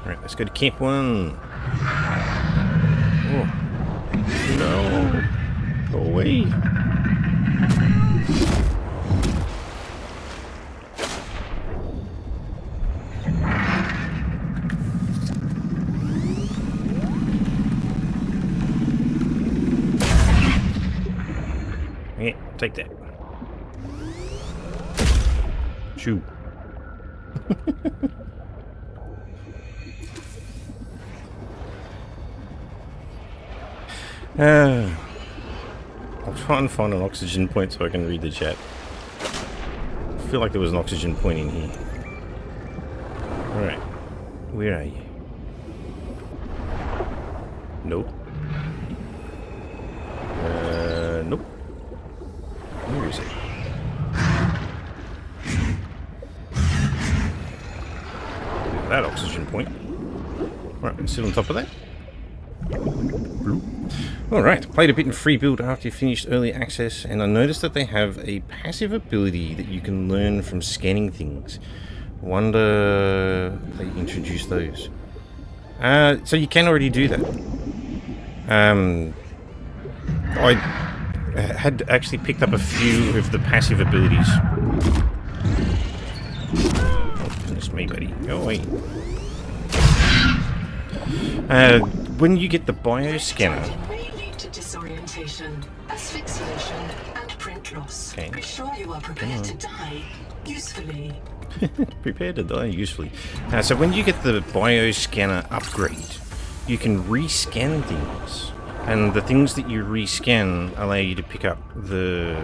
Alright, let's go to Camp 1. Oh. No. Go away. Yeah, take that. Shoo. I'll try and find an oxygen point so I can read the chat. I feel like there was an oxygen point in here. Alright. Where are you? Nope. Nope. Where is it? That oxygen point. Right, sit on top of that. Alright, played a bit in free build after you finished early access, and I noticed that they have a passive ability that you can learn from scanning things. Wonder they introduced those. So you can already do that. I had actually picked up a few of the passive abilities. Oh, goodness me, buddy. Go away. When you get the bioscanner... may lead to disorientation, asphyxiation, and print loss. Okay. Be sure you are prepared to die usefully. Prepare to die usefully. So when you get the bioscanner upgrade, you can rescan things. And the things that you rescan allow you to pick up the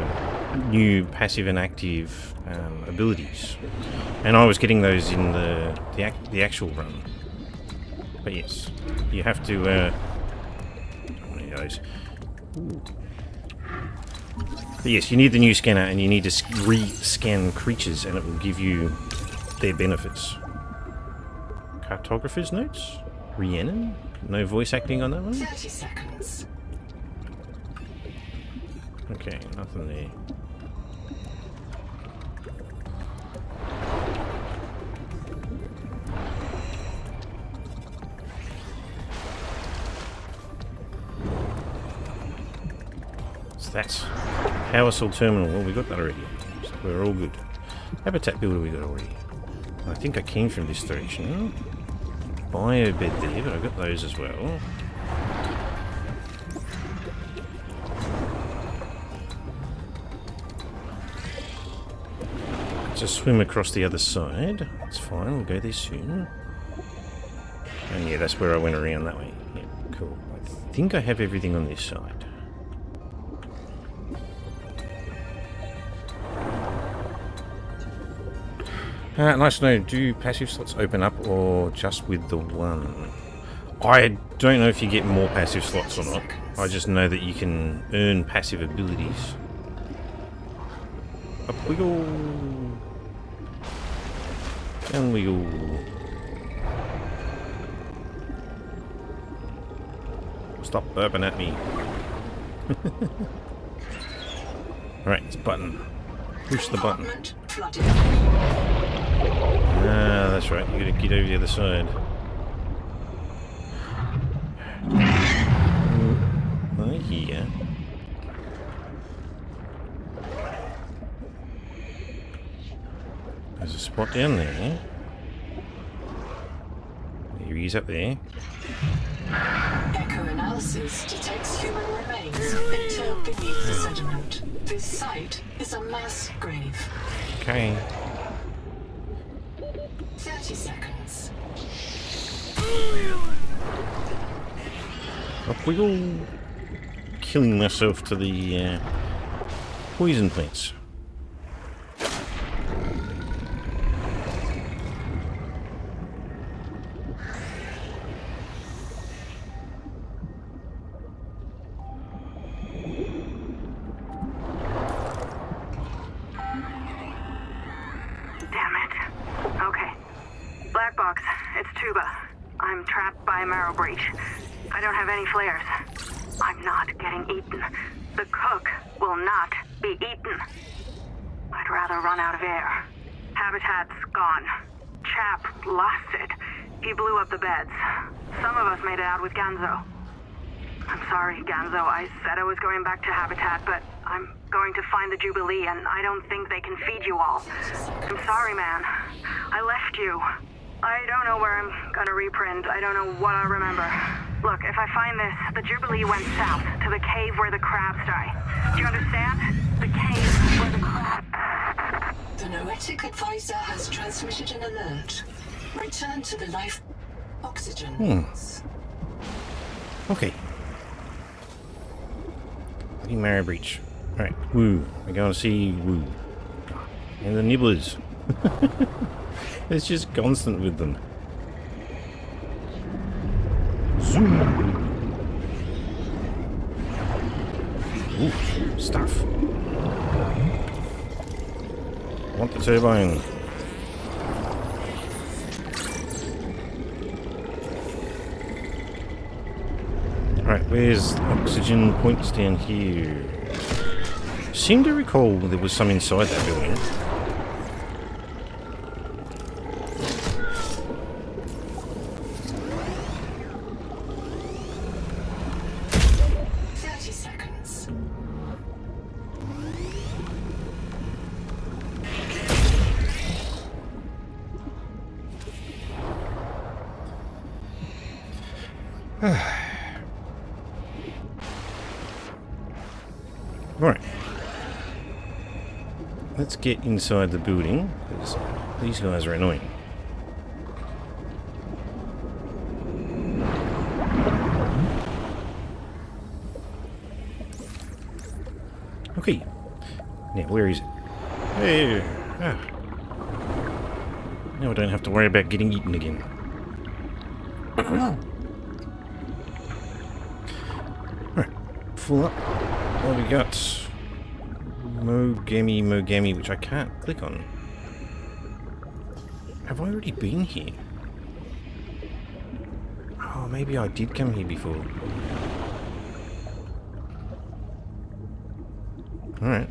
new passive and active abilities. And I was getting those in the actual run. But yes, you have to... how many of those? Ooh. But yes, you need the new scanner, and you need to re-scan creatures, and it will give you their benefits. Cartographer's notes? Rhiannon? No voice acting on that one? 30 seconds. Okay, nothing there. So that's power cell terminal. Well, we got that already. So we're all good. Habitat builder we got already. I think I came from this direction. Bio bed there, but I got those as well. Just swim across the other side. That's fine, we'll go there soon. And yeah, that's where I went around that way. Yeah, cool. I think I have everything on this side. Nice to know, do passive slots open up or just with the one? I don't know if you get more passive slots or not. I just know that you can earn passive abilities. Up we go. Down we go. Stop burping at me. Right, it's button. Push the button. Ah, that's right. You gotta get over the other side. Oh, yeah. There's a spot down there. There he is up there. Echo analysis detects human remains interred beneath the sediment. This site is a mass grave. Okay. 30 seconds. Up we go. Killing myself to the poison plants. Damn it. Okay. Black box, it's Tuba. I'm trapped by a marrow breach. I don't have any flares. I'm not getting eaten. The cook will not be eaten. I'd rather run out of air. Habitat's gone. Chap lost it. He blew up the beds. Some of us made it out with Ganzo. I'm sorry, Ganzo. I said I was going back to Habitat, but I'm going to find the Jubilee, and I don't think they can feed you all. I'm sorry, man. I left you. I don't know where I'm gonna reprint. I don't know what I'll remember. Look, if I find this, the Jubilee went south to the cave where the crabs die. Do you understand? The cave where the crabs... The noetic advisor has transmitted an alert. Return to the life oxygen. Okay. Bloody Marrow Breach. Alright, Woo. We're going to see Woo. And the Nibblers. It's just constant with them. Zoom. Ooh, stuff. Want the turbine. Right, where's the oxygen points down here? Seem to recall there was some inside that building. Right. Let's get inside the building, because these guys are annoying. Okay. Now, where is it? There. Ah. Now I don't have to worry about getting eaten again. Right. Full up. What have we got? Mogami, which I can't click on. Have I already been here? Oh, maybe I did come here before. Alright.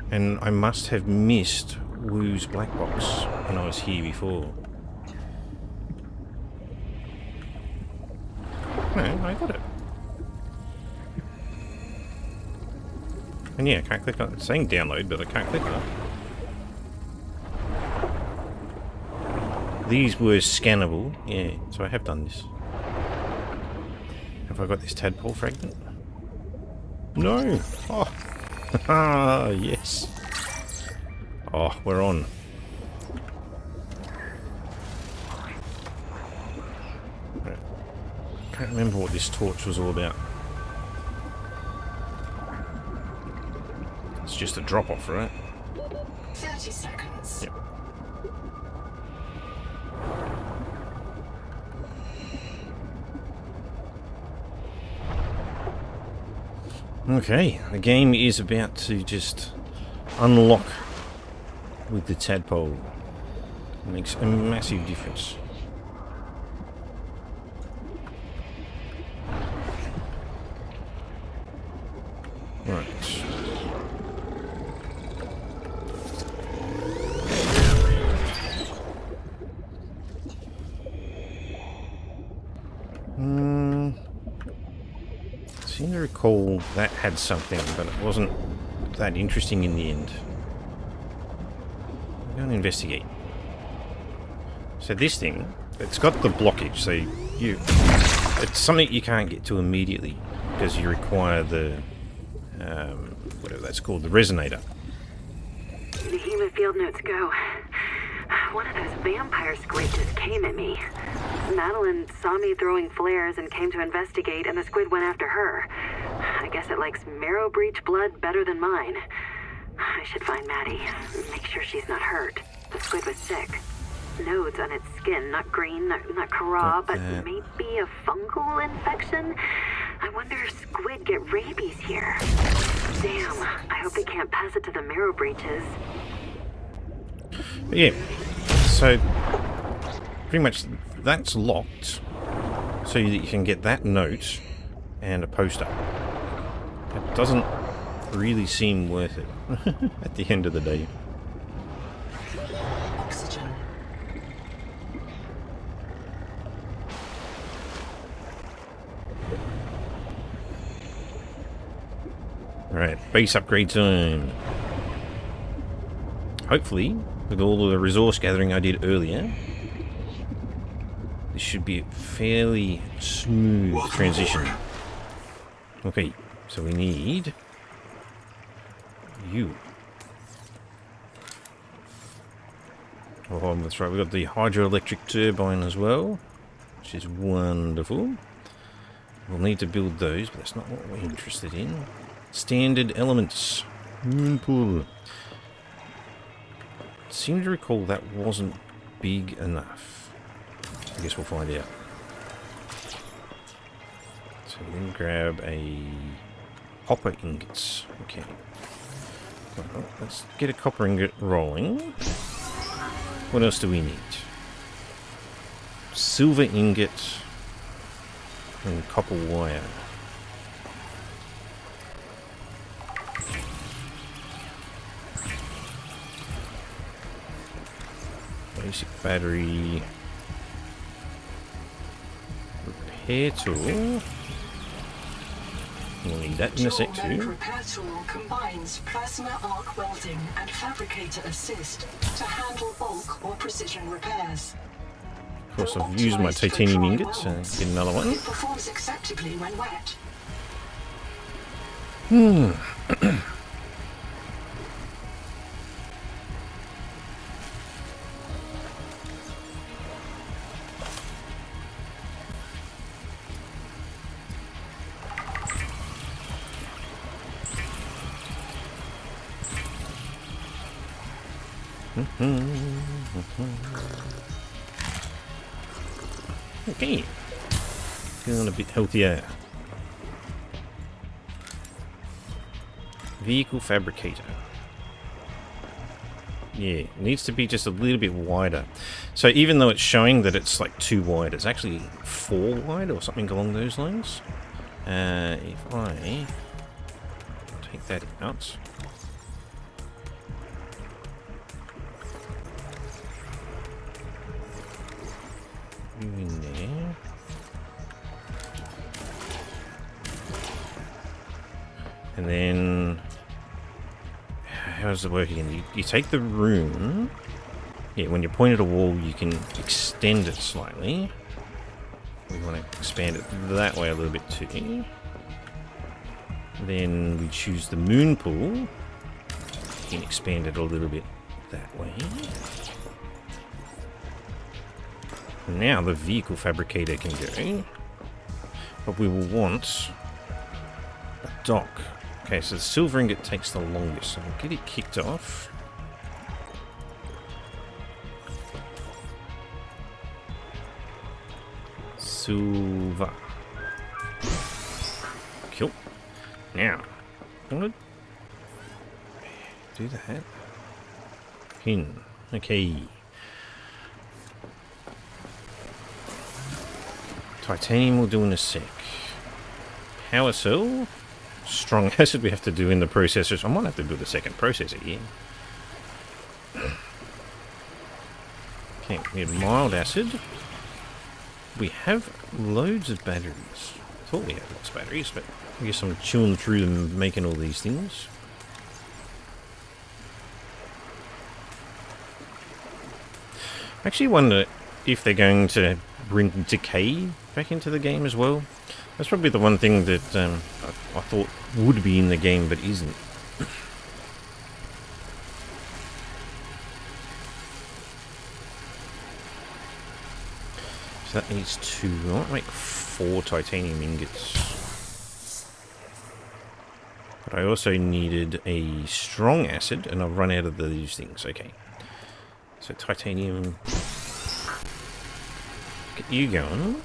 And I must have missed Woo's black box when I was here before. No, I got it. And yeah, I can't click on it. It's saying download, but I can't click on it. These were scannable. Yeah, so I have done this. Have I got this tadpole fragment? No! Oh! Ah, yes! Oh, we're on. Right. Can't remember what this torch was all about. It's just a drop-off, right? 30 seconds. Yep. Okay, the game is about to just unlock with the tadpole. It makes a massive difference. Right. I seem to recall that had something, but it wasn't that interesting in the end. I'm going to investigate. So this thing, it's got the blockage, so it's something you can't get to immediately because you require the whatever that's called, the resonator. The human field notes go. One of those vampire squid just came at me. Madeline saw me throwing flares and came to investigate, and the squid went after her. I guess it likes marrow breach blood better than mine. I should find Maddie. Make sure she's not hurt. The squid was sick. Nodes on its skin, not green, not Kara, but maybe a fungal infection? I wonder if squid get rabies here. Damn, I hope they can't pass it to the marrow breaches. Yeah, so pretty much that's locked so that you can get that note and a poster. It doesn't really seem worth it at the end of the day. Oxygen. Alright, base upgrade time. Hopefully, with all of the resource gathering I did earlier, this should be a fairly smooth transition. Okay, so we need you. Oh, that's right, we've got the hydroelectric turbine as well, which is wonderful. We'll need to build those, but that's not what we're interested in. Standard elements. Moon pool. Seem to recall that wasn't big enough. I guess we'll find out. So we then grab a copper ingots. Okay. Well, let's get a copper ingot rolling. What else do we need? Silver ingot and copper wire. Basic battery. Repair tool. We'll need that in a sec Dual mode too. repair tool combines plasma arc welding and fabricator assist to handle bulk or precision repairs. Of course, I've used my titanium ingots and get another one. It performs acceptably when wet. Okay. Feeling a bit healthier. Vehicle fabricator. Yeah, needs to be just a little bit wider. So even though it's showing that it's like 2 wide, it's actually 4 wide or something along those lines. If I take that out. In there. And then how does it work again? You take the room. Yeah, when you point at a wall, you can extend it slightly. We want to expand it that way a little bit too. Then we choose the moon pool. You can expand it a little bit that way. Now the vehicle fabricator can go. But we will want a dock. Okay, so the silver ingot takes the longest, so we'll get it kicked off. Silver. Cool. Now, I'm gonna do that. Pin. Okay. Titanium we'll do in a sec. Power cell. Strong acid we have to do in the processors. I might have to build a second processor here. Okay, we have mild acid. We have loads of batteries. I thought we had lots of batteries, but I guess I'm chewing through them making all these things. I actually wonder if they're going to bring decay back into the game as well. That's probably the one thing that I thought would be in the game but isn't. So that needs 2. I might make 4 titanium ingots. But I also needed a strong acid, and I've run out of these things. Okay. So titanium. Get you going.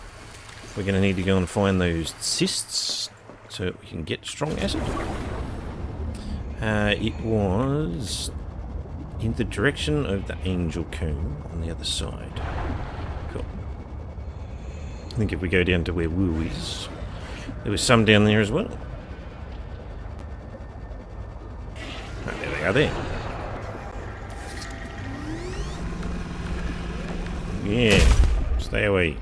We're going to need to go and find those cysts so that we can get strong acid. It was in the direction of the angel cone on the other side. Cool. I think if we go down to where Woo is, there was some down there as well. Oh, there they are there. Yeah, stay away.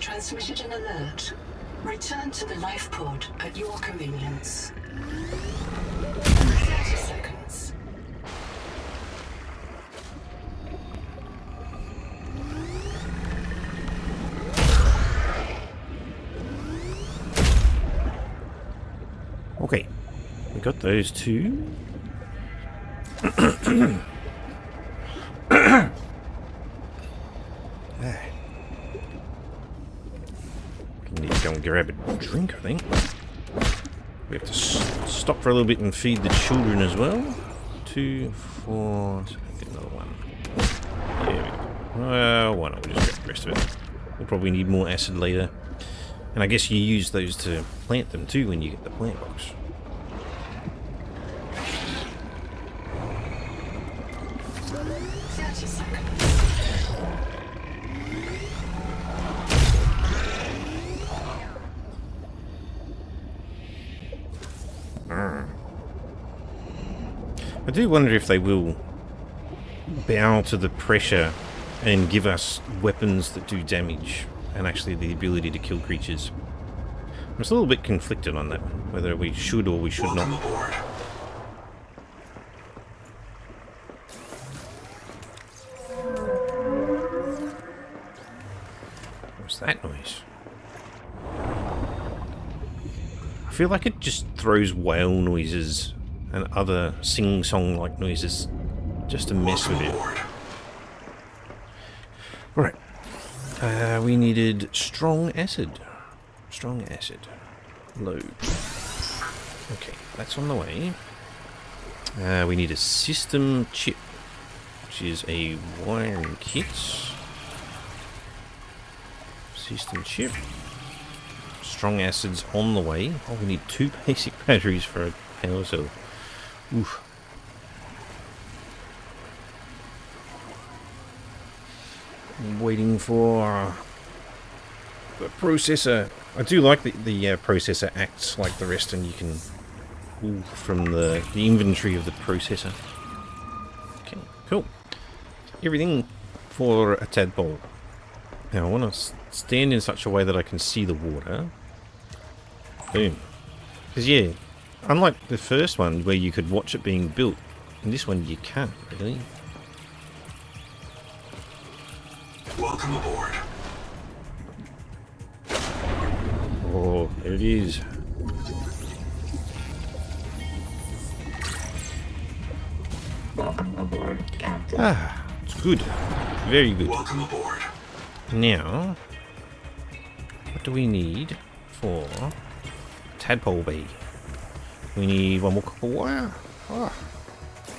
Transmitted an alert. Return to the life pod at your convenience. 30 seconds. got those two. Need to go and grab a drink, I think. We have to stop for a little bit and feed the children as well. 2, 4... So get another one. There we go. Well, why not? We'll just grab the rest of it. We'll probably need more acid later. And I guess you use those to plant them too when you get the plant box. I do wonder if they will bow to the pressure and give us weapons that do damage and actually the ability to kill creatures. I'm just a little bit conflicted on that one, whether we should or we should not. Welcome aboard. What's that noise? I feel like it just throws whale noises and other sing-song like noises just to mess with it. Right. We needed strong acid. Strong acid. Load. Okay, that's on the way. We need a system chip, which is a wiring kit. System chip. Strong acid's on the way. Oh, we need 2 basic batteries for a power cell. Oof. I'm waiting for the processor. I do like the processor acts like the rest, and you can pull from the inventory of the processor. Okay, cool. Everything for a tadpole. Now I want to stand in such a way that I can see the water. Boom. Because yeah, unlike the first one where you could watch it being built, in this one you can't really. Welcome aboard. Oh, there it is. Ah, it's good. Very good. Welcome aboard. Now, what do we need for tadpole bee? We need one more copper wire. Oh,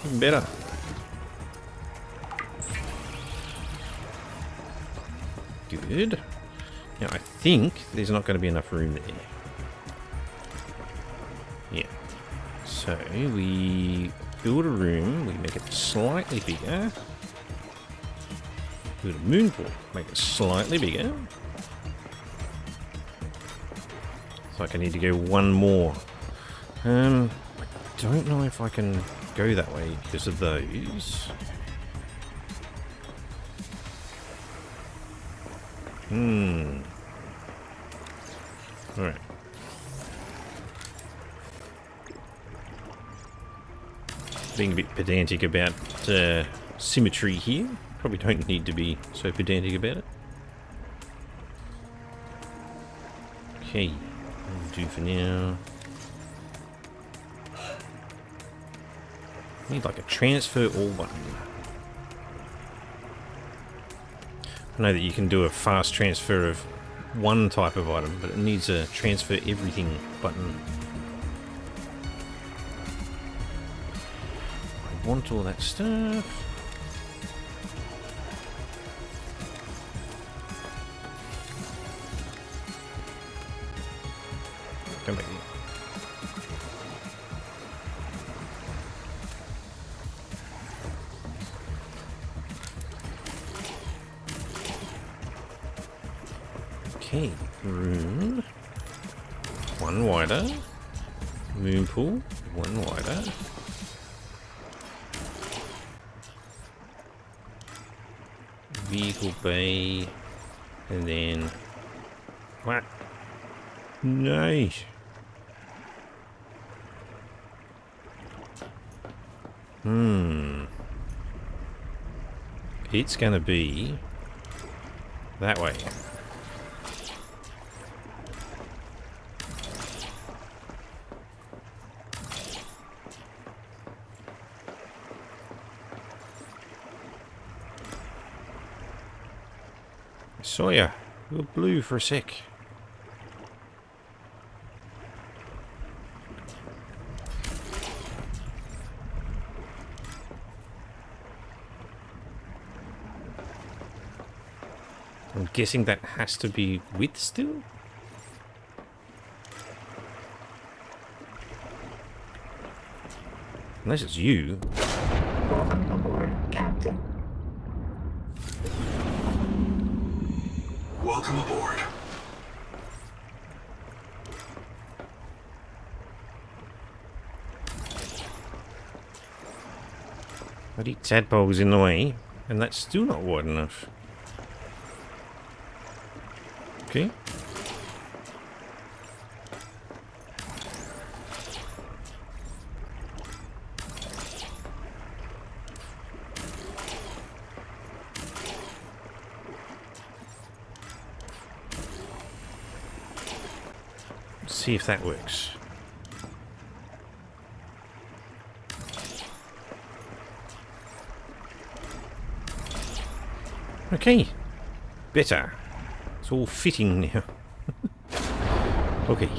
even better. Good. Now I think there's not going to be enough room there. Yeah. So we build a room. We make it slightly bigger. Build a moon pool. Make it slightly bigger. It's like I need to go one more. I don't know if I can go that way because of those. Alright. Being a bit pedantic about symmetry here. Probably don't need to be so pedantic about it. Okay, that'll do for now. Need like a transfer all button. I know that you can do a fast transfer of one type of item, but it needs a transfer everything button. I want all that stuff. Come back here. Okay, room. One wider. Moon pool. One wider. Vehicle bay. And then... What? Nice. It's gonna be that way. Saw ya. You were blue for a sec. I'm guessing that has to be width still? Unless it's you. Welcome aboard. Bloody tadpole's in the way, and that's still not wide enough. Okay. Let's see if that works. Okay. Better. It's all fitting now. Okay.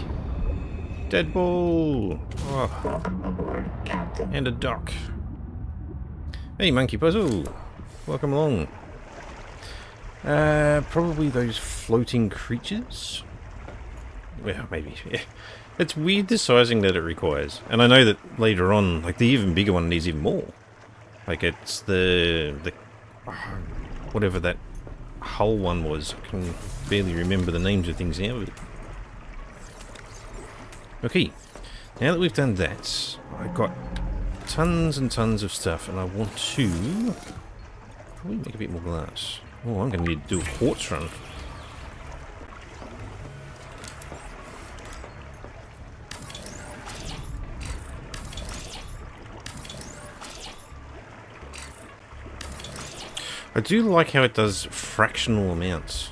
Deadpool! Oh. And a duck. Hey, Monkey Puzzle! Welcome along. Probably those floating creatures? Well, maybe. Yeah. It's weird the sizing that it requires. And I know that later on, like the even bigger one needs even more. Like it's the whatever that hull one was. I can barely remember the names of things now. But... okay, now that we've done that, I've got tons and tons of stuff, and I want to probably make a bit more glass. Oh, I'm going to need to do a quartz run. I do like how it does fractional amounts.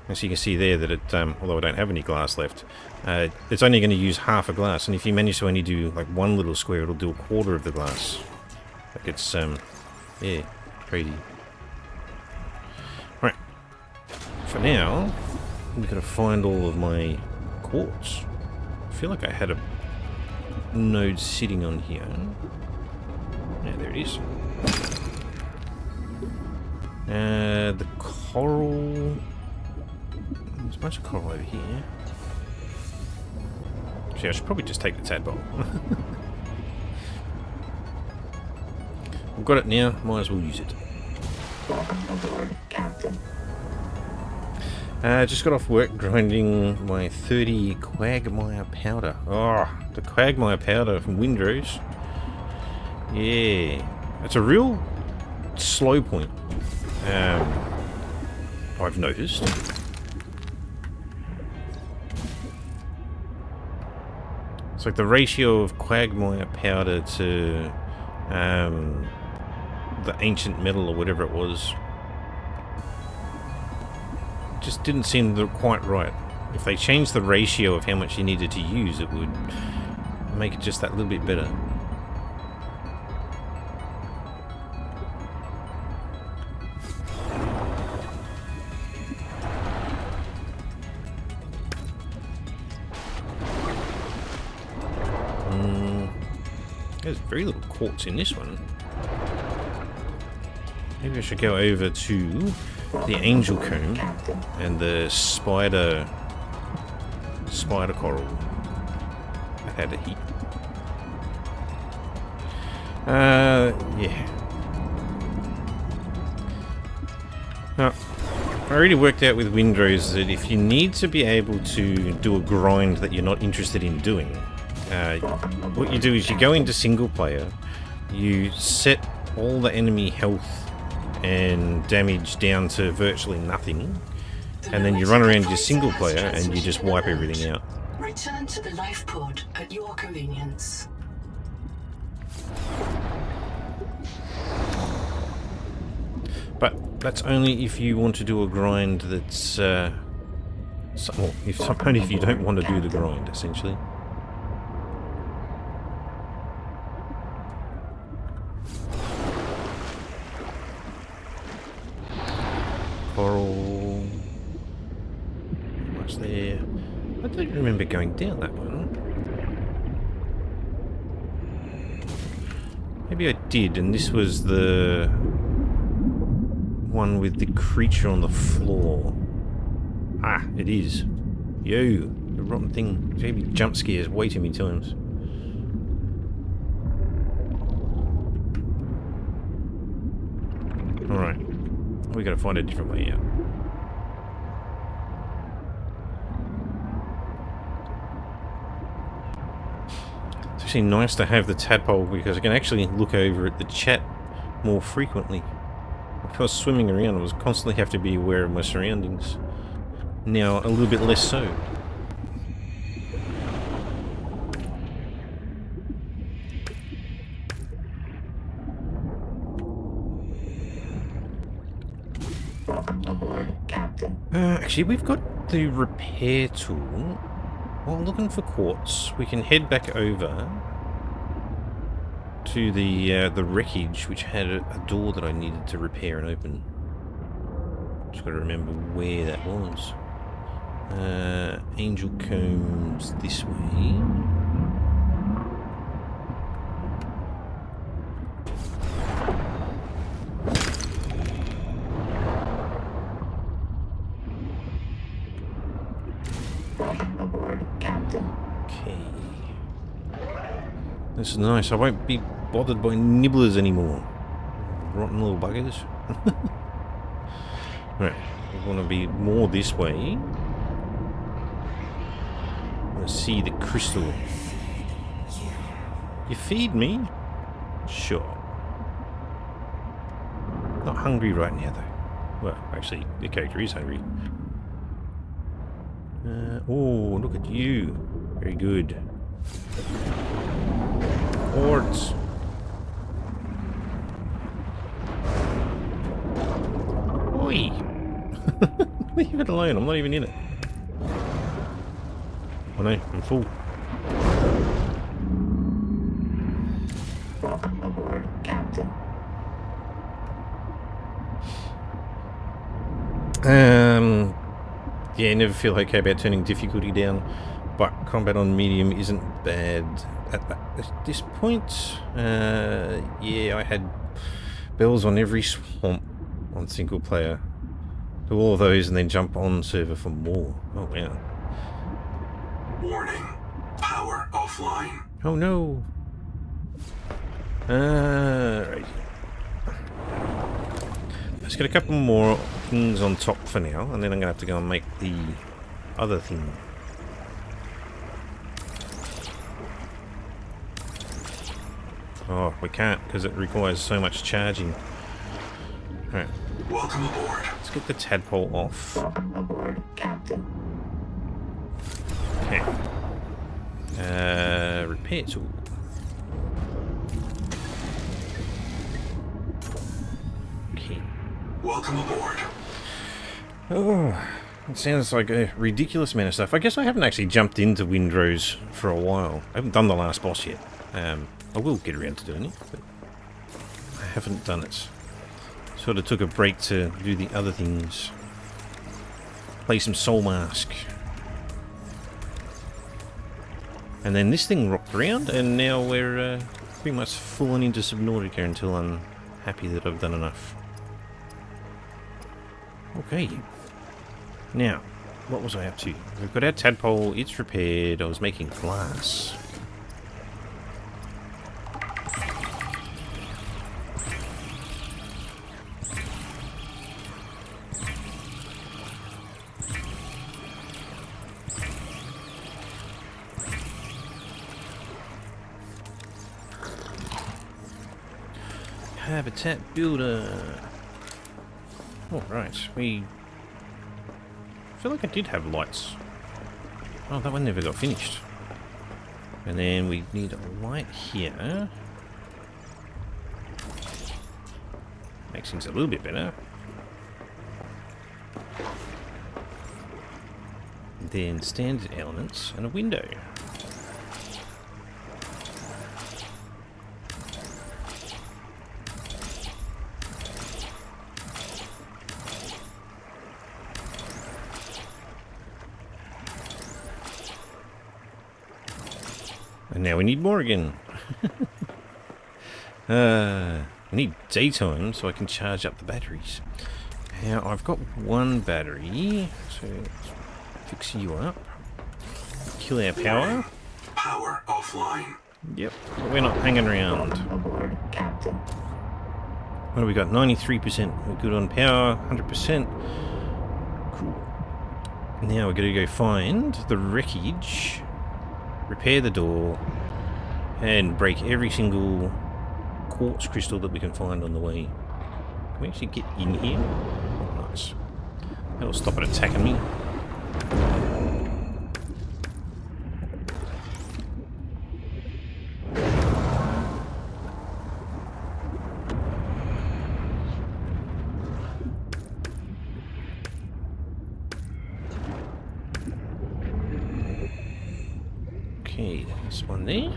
As you can see there that it, although I don't have any glass left, it's only going to use half a glass, and if you manage to only do like one little square, it'll do a quarter of the glass. Like it's, yeah, crazy. Right, for now, I'm going to find all of my quartz. I feel like I had a node sitting on here. Yeah, there it is. The coral... there's a bunch of coral over here. Actually, I should probably just take the tadpole. I've got it now, might as well use it. Just got off work grinding my 30 quagmire powder. Oh, the quagmire powder from Windrose. Yeah, it's a real slow point. I've noticed. It's like the ratio of quagmire powder to the ancient metal or whatever it was just didn't seem quite right. If they changed the ratio of how much you needed to use, it would make it just that little bit better. There's very little quartz in this one. Maybe I should go over to the angel comb and the spider coral. I had a heap. Yeah. Now, I already worked out with Windrose that if you need to be able to do a grind that you're not interested in doing, what you do is you go into single player, you set all the enemy health and damage down to virtually nothing, and then you run around your single player and you just wipe everything out. Return to the life pod at your convenience. But that's only if you want to do a grind that's well, only if you don't want to do the grind, essentially. Coral. don't remember going down that one. Maybe I did, and this was the one with the creature on the floor. Ah, it is. Yo, the rotten thing gave me jump scares way too many times. Alright, we gotta find a different way out. It's actually nice to have the tadpole because I can actually look over at the chat more frequently. If I was swimming around, I was constantly have to be aware of my surroundings. Now, a little bit less so. Actually, we've got the repair tool. While looking for quartz, we can head back over to the wreckage, which had a door that I needed to repair and open. Just got to remember where that was. Angel combs this way. Okay. This is nice. I won't be bothered by nibblers anymore. Rotten little buggers. Right. We want to be more this way. I want to see the crystal. You feed me? Sure. Not hungry right now, though. Well, actually, the character is hungry. Oh, look at you. Very good. Quartz. Oi! Leave it alone, I'm not even in it. Oh no, I'm full. Welcome aboard, Captain. Yeah, I never feel okay about turning difficulty down, but combat on medium isn't bad at this point. Yeah, I had bells on every swamp on single player. Do all of those and then jump on server for more. Oh, wow. Warning. Power offline. Oh, no. Right. Let's get a couple more things on top for now, and then I'm going to have to go and make the other thing. Oh, we can't because it requires so much charging. Alright. Welcome aboard. Let's get the tadpole off. Welcome aboard, Captain. Okay. Repair tool. Okay. Welcome aboard. Oh, it sounds like a ridiculous amount of stuff. I guess I haven't actually jumped into Windrose for a while. I haven't done the last boss yet. I will get around to doing it, but I haven't done it. Sort of took a break to do the other things. Play some Soul Mask. And then this thing rocked around, and now we're pretty much falling into Subnautica until I'm happy that I've done enough. Okay. Now, what was I up to? We've got our tadpole, it's repaired, I was making glass. Habitat builder. Alright, I feel like I did have lights. Oh, that one never got finished. And then we need a light here. Makes things a little bit better. And then standard elements and a window. And now we need more again. I need daytime so I can charge up the batteries. Now, I've got one battery, so let's fix you up. Kill our power. Power offline. Yep, but we're not hanging around. What have we got? 93%. We're good on power, 100%. Cool. Now we're going to go find the wreckage, repair the door, and break every single quartz crystal that we can find on the way. Can we actually get in here? Oh, nice. That'll stop it attacking me. Okay, this one there.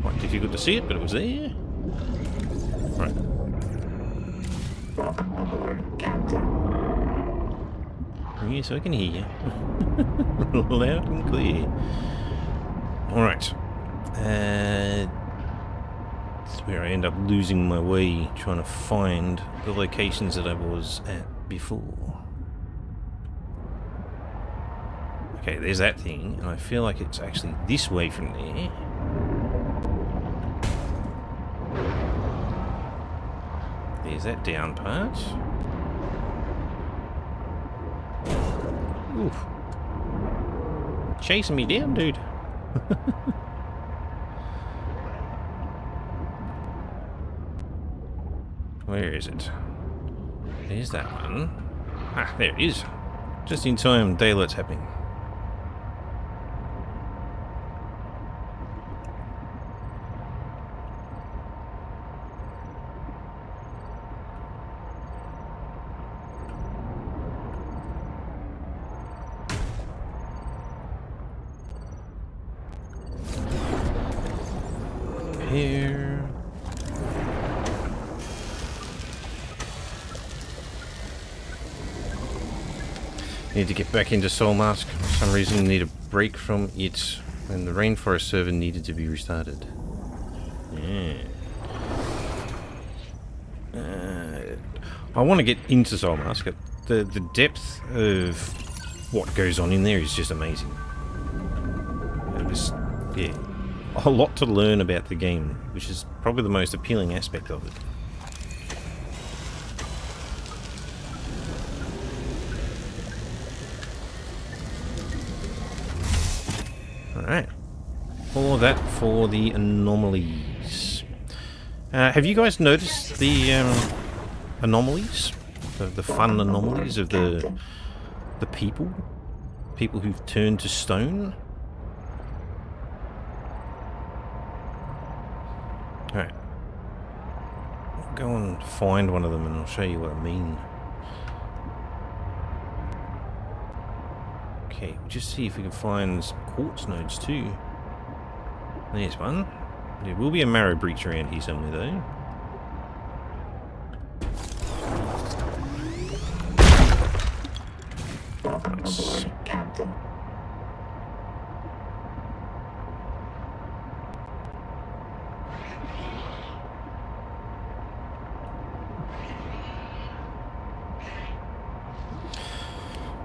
Quite difficult to see it, but it was there. Right. Yes, I can hear you. Loud and clear. Alright. That's where I end up losing my way trying to find the locations that I was at before. Okay, there's that thing, and I feel like it's actually this way from there. There's that down part. Oof. Chasing me down, dude. Where is it? There's that one. Ah, there it is. Just in time, daylight's happening. Here. Need to get back into Soul Mask. For some reason, need a break from it when the Rainforest server needed to be restarted. Yeah. I want to get into Soul Mask. The depth of what goes on in there is just amazing. It was, yeah, a lot to learn about the game, which is probably the most appealing aspect of it. Alright. All of that for the anomalies. Have you guys noticed the anomalies? The fun anomalies of the people? People who've turned to stone? Alright. I'll go and find one of them and I'll show you what I mean. Okay, we'll just see if we can find some quartz nodes too. There's one. There will be a marrow breach around here somewhere though. Nice.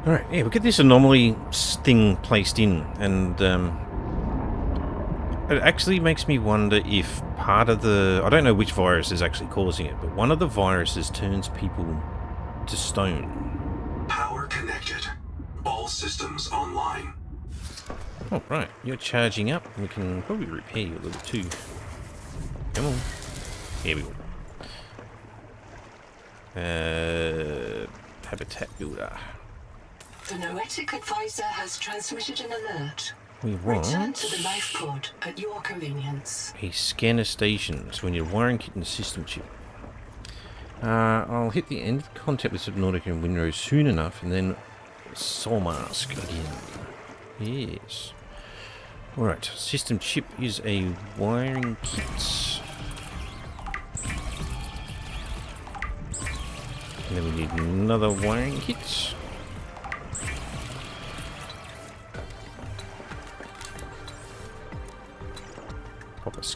Alright, yeah, we'll get this anomaly thing placed in, and it actually makes me wonder if part of the... I don't know which virus is actually causing it, but one of the viruses turns people to stone. Power connected. All systems online. Oh, right, you're charging up. We can probably repair you a little too. Come on. Here we go. Habitat builder. The Noetic advisor has transmitted an alert. We want Return to the life pod at your convenience. a scanner station, so we need a wiring kit and a system chip. I'll hit the end of contact with Subnautica and Winrose soon enough, and then Soul Mask again. Yes. Alright, system chip is a wiring kit. And then we need another wiring kit.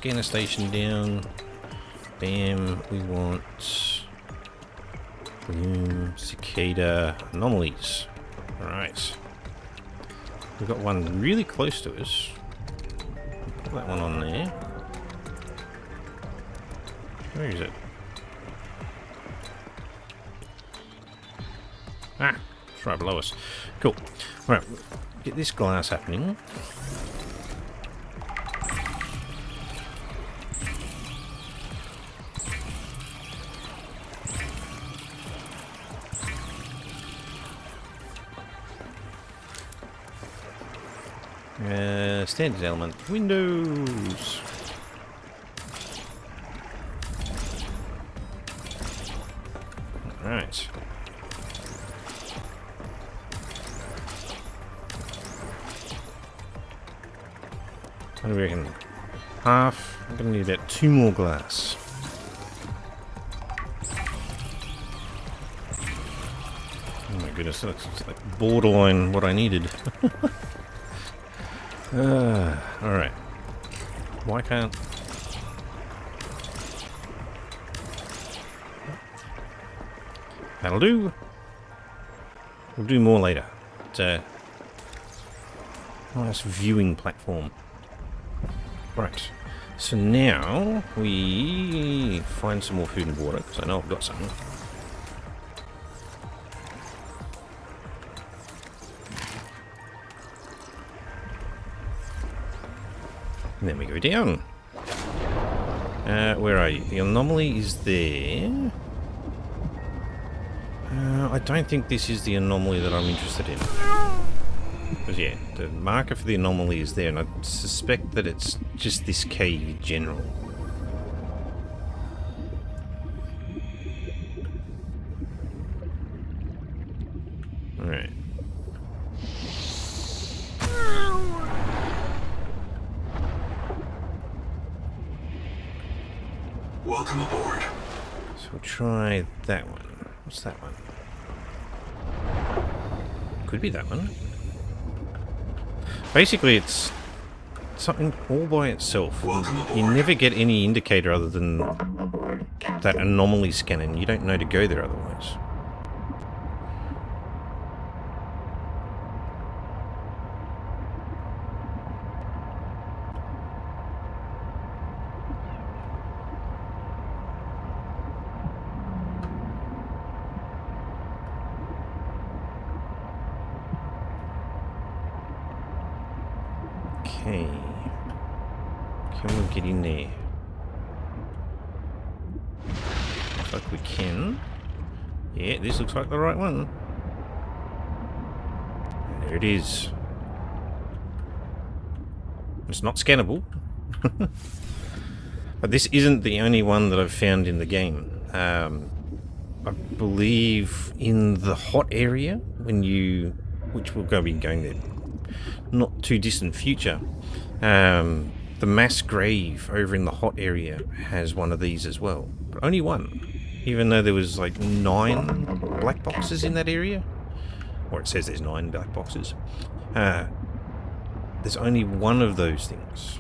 scanner station down. Bam. We want cicada anomalies. Alright. We've got one really close to us. Put that one on there. Where is it? Ah, it's right below us. Cool. Alright, get this glass happening. Standard element. Windows. Alright. What do we reckon? Half. I'm going to need about 2 more glass. Oh my goodness, that's like borderline what I needed. Alright. Why can't... That'll do. We'll do more later. It's a nice viewing platform. Right. So now we find some more food and water, because I know I've got some. And then we go down. Where are you? The anomaly is there. I don't think this is the anomaly that I'm interested in. Because yeah, the marker for the anomaly is there, and I suspect that it's just this cave in general. Alright. Welcome aboard. So we'll try that one. What's that one? Could be that one. Basically, it's something all by itself. You never get any indicator other than that anomaly scanning. You don't know to go there otherwise. Okay. Can we get in there? Looks like we can. Yeah, this looks like the right one. There it is. It's not scannable. But this isn't the only one that I've found in the game. I believe in the hot area, when you... which we're going to be going there not too distant future. The mass grave over in the hot area has one of these as well. But only one. Even though there was like 9 black boxes in that area. Or it says there's 9 black boxes. There's only one of those things.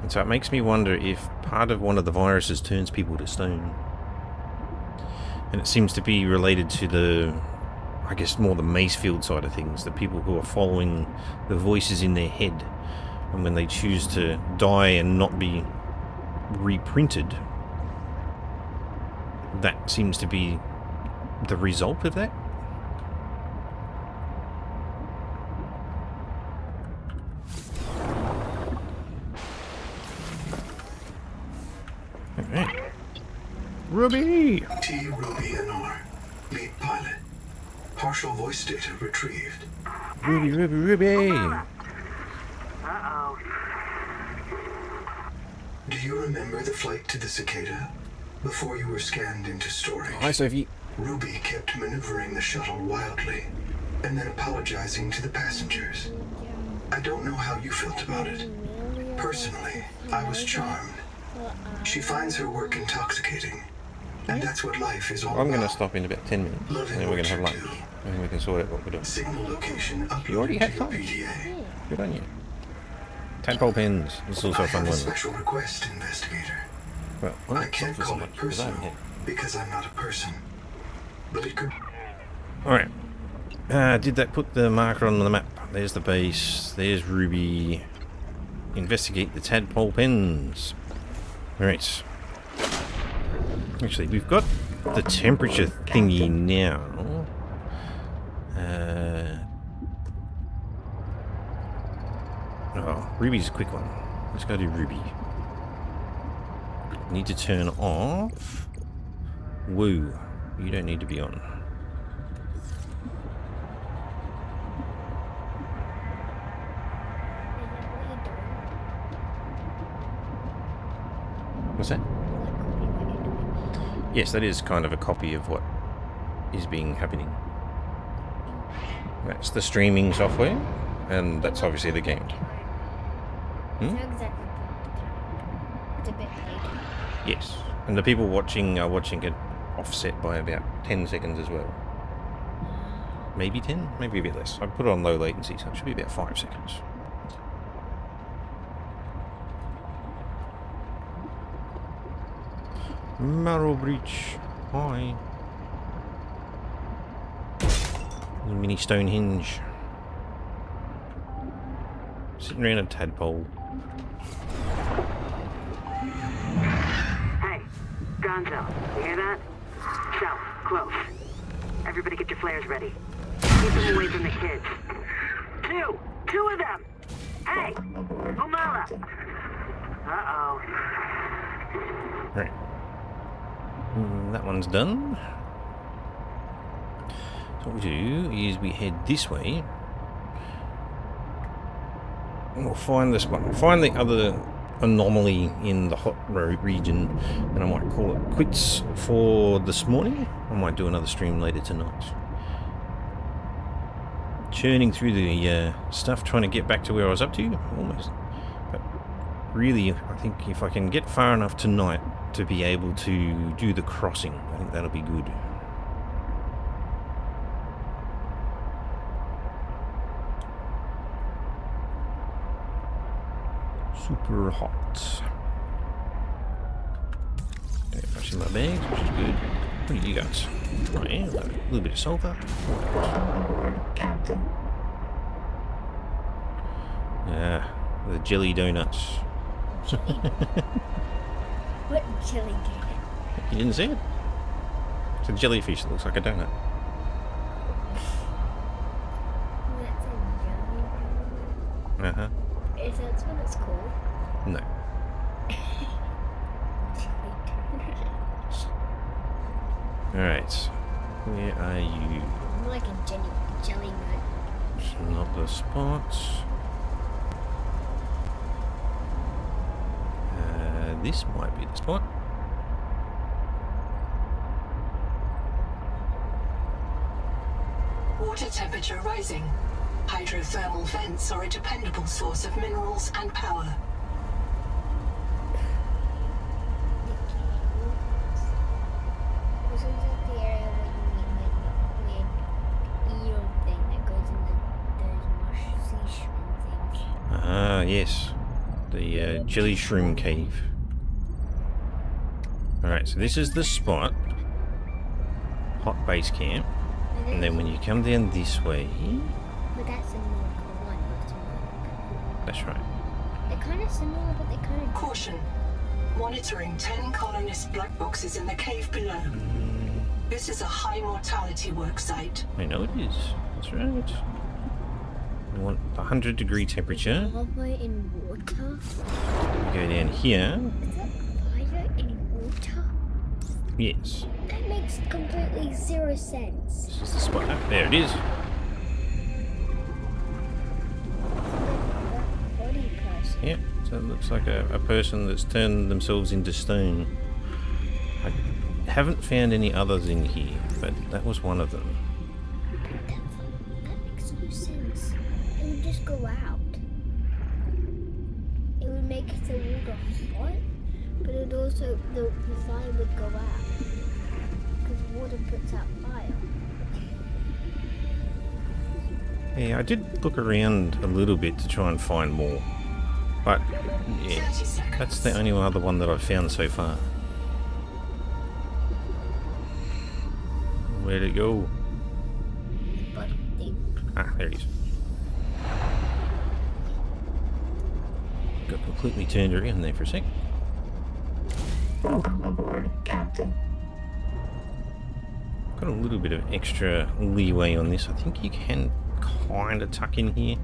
And so it makes me wonder if part of one of the viruses turns people to stone. And it seems to be related to the... I guess more the Macefield side of things, the people who are following the voices in their head, and when they choose to die and not be reprinted, that seems to be the result of that. Alright. Ruby! T. Ruby Anar, lead pilot. Partial voice data retrieved. Ruby, Ruby, Ruby! Uh-oh. Do you remember the flight to the cicada? Before you were scanned into storage, Hi, Sophie. Ruby kept maneuvering the shuttle wildly, and then apologizing to the passengers. I don't know how you felt about it. Personally, I was charmed. She finds her work intoxicating, and that's what life is all I'm going to about. stop in about 10 minutes, and then we're going to have lunch, and we can sort out what we're doing. Signal location uploaded You already to had your lunch. PDA. Good on you. Tadpole pens. This is also I a fun have a one. special request, investigator. Well, I can't so call much it for that, personal yeah. because I'm not a person. But it could. Alright. Did that put the marker on the map? There's the base. There's Ruby. Investigate the tadpole pens. Alright. Actually, we've got the temperature thingy now. Oh, Ruby's a quick one. Let's go do Ruby. Need to turn off. Woo. You don't need to be on. What's that? Yes, that is kind of a copy of what is happening. That's the streaming software, and that's obviously the game. It's not exactly it's a bit late. Yes, and the people watching are watching it offset by about 10 seconds as well. Maybe 10? Maybe a bit less. I put it on low latency, so it should be about 5 seconds. Marrow breach. Hi. Little mini Stonehenge. Sitting around a tadpole. Hey, Gonzo, you hear that? South, close. Everybody get your flares ready. Keep them away from the kids. Two of them! Hey, Umala! Uh-oh. Right. That one's done. So what we do is we head this way. And we'll find this one. Find the other anomaly in the hot region, and I might call it quits for this morning. I might do another stream later tonight. Churning through the stuff, trying to get back to where I was up to, almost. But really, I think if I can get far enough tonight to be able to do the crossing, I think that'll be good. Super hot. Brushing my bags, which is good. What do you got? Right, a little bit of sulfur. Yeah, the jelly donuts. What jelly donut? You didn't see it? It's a jellyfish that looks like a donut. That's a jelly donut. Uh-huh. Is that what it's called? No. Jelly donut. Alright. Where are you? More like a jelly nut. It's not the spot. This might be the spot. Water temperature rising. Hydrothermal vents are a dependable source of minerals and power. This is like the area where you meet like weird eel thing that goes into those mushy shrimp things. Ah, yes. The jelly shroom cave. Alright, so this is the spot. Hot base camp. And then when you come down this way... But that's a Nautical one, not a Nautical. That's right. They're kind of similar, but they kind of... Caution. Monitoring 10 colonist black boxes in the cave below. This is a high mortality work site. I know it is. That's right. We want 100-degree temperature. Lava in water? We go down here. Is that fire in water? Yes. That makes completely zero sense. This is the spot. Ah, there it is. That body person. Yep. So it looks like a person that's turned themselves into stone. I haven't found any others in here, but that was one of them. That makes no sense. It would just go out. It would make the water hot, but it would also, the fire would go out. Because water puts out fire. Yeah, I did look around a little bit to try and find more. But, yeah, 30 seconds. that's the only other one that I've found so far. Where'd it go? But they Ah, there it is. Got completely turned around there for a sec. Welcome aboard, Captain. Got a little bit of extra leeway on this. I think you can kind of tuck in here.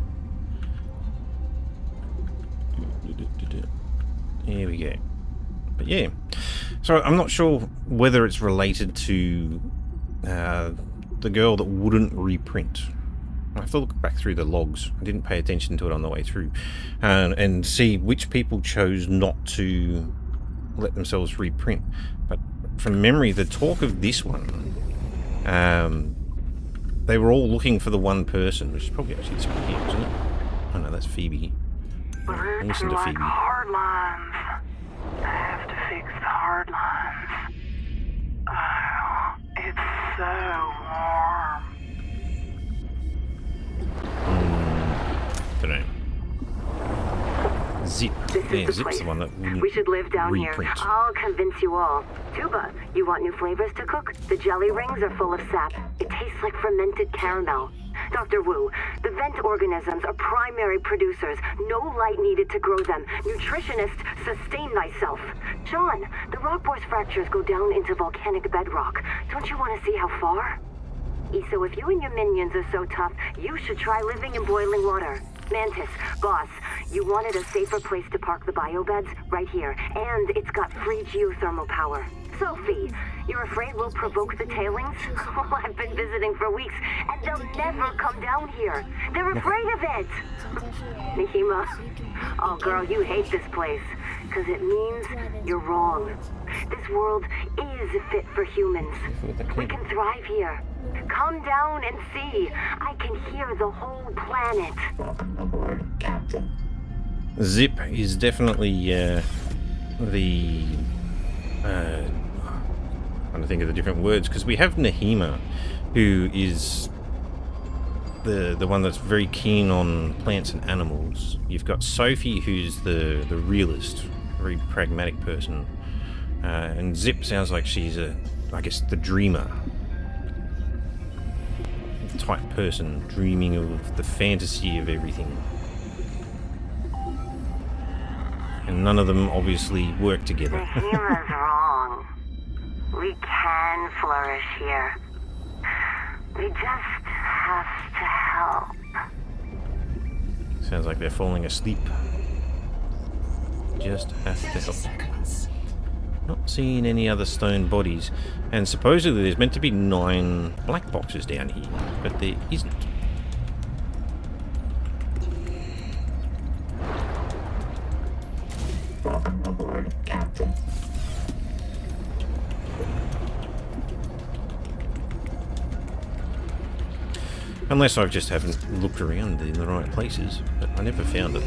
There we go. But yeah, so I'm not sure whether it's related to the girl that wouldn't reprint. I have to look back through the logs. I didn't pay attention to it on the way through, and see which people chose not to let themselves reprint. But from memory, the talk of this one, they were all looking for the one person, which is probably actually this one here, isn't it? Oh no, that's Phoebe. Roots Listen are to like Phoebe. hard lines. I have to fix the hard lines. Oh, it's so warm. Don't know. Zip. This Yeah, is the Zip's place. the one that wouldn't We should live down reprint. here. I'll convince you all. Tuba, you want new flavors to cook? The jelly rings are full of sap. It tastes like fermented caramel. Dr. Wu, the vent organisms are primary producers. No light needed to grow them. Nutritionist, sustain thyself. John, the rock bore's fractures go down into volcanic bedrock. Don't you want to see how far? So if you and your minions are so tough, you should try living in boiling water. Mantis, boss, you wanted a safer place to park the biobeds? Right here. And it's got free geothermal power. Sophie, you're afraid we'll provoke the tailings? Oh, I've been visiting for weeks, and they'll never come down here. They're afraid of it. Nihima, oh girl, you hate this place, because it means you're wrong. This world is fit for humans. We can thrive here. Come down and see. I can hear the whole planet. Welcome aboard, Captain. Zip is definitely I'm trying to think of the different words, because we have Nahima, who is the one that's very keen on plants and animals. You've got Sophie, who's the realist, very pragmatic person, and Zip sounds like she's I guess the dreamer type person, dreaming of the fantasy of everything. And none of them obviously work together. Nahima's wrong. We can flourish here. We just have to help. Sounds like they're falling asleep. Just have to 30 help. seconds. Not seeing any other stone bodies. And supposedly there's meant to be 9 black boxes down here, but there isn't. Welcome aboard, Captain. Unless I just haven't looked around in the right places, but I never found it.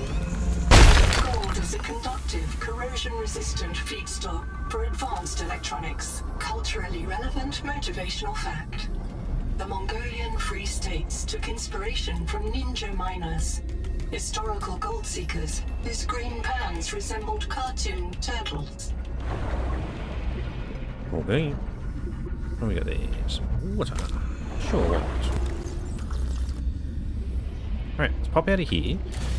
Gold is a conductive, corrosion-resistant feedstock for advanced electronics. Culturally relevant motivational fact. The Mongolian Free States took inspiration from ninja miners, historical gold seekers whose green pans resembled cartoon turtles. Okay. What do we got there? Some water. Sure, why not? Alright, let's pop out of here.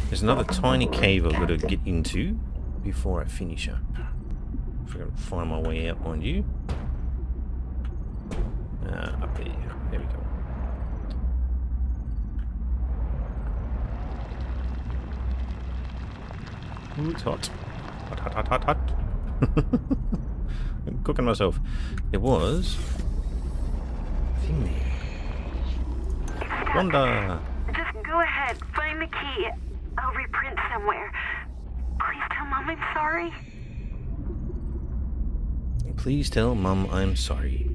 There's another tiny cave I've got to get into before I finish up. If I can find my way out, mind you. Up there. There we go. Ooh, it's hot. Hot, hot, hot, hot, hot. I'm cooking myself. There was a thing there. Wanda! Just go ahead, find the key. I'll reprint somewhere. Please tell Mom I'm sorry. Please tell Mum I'm sorry.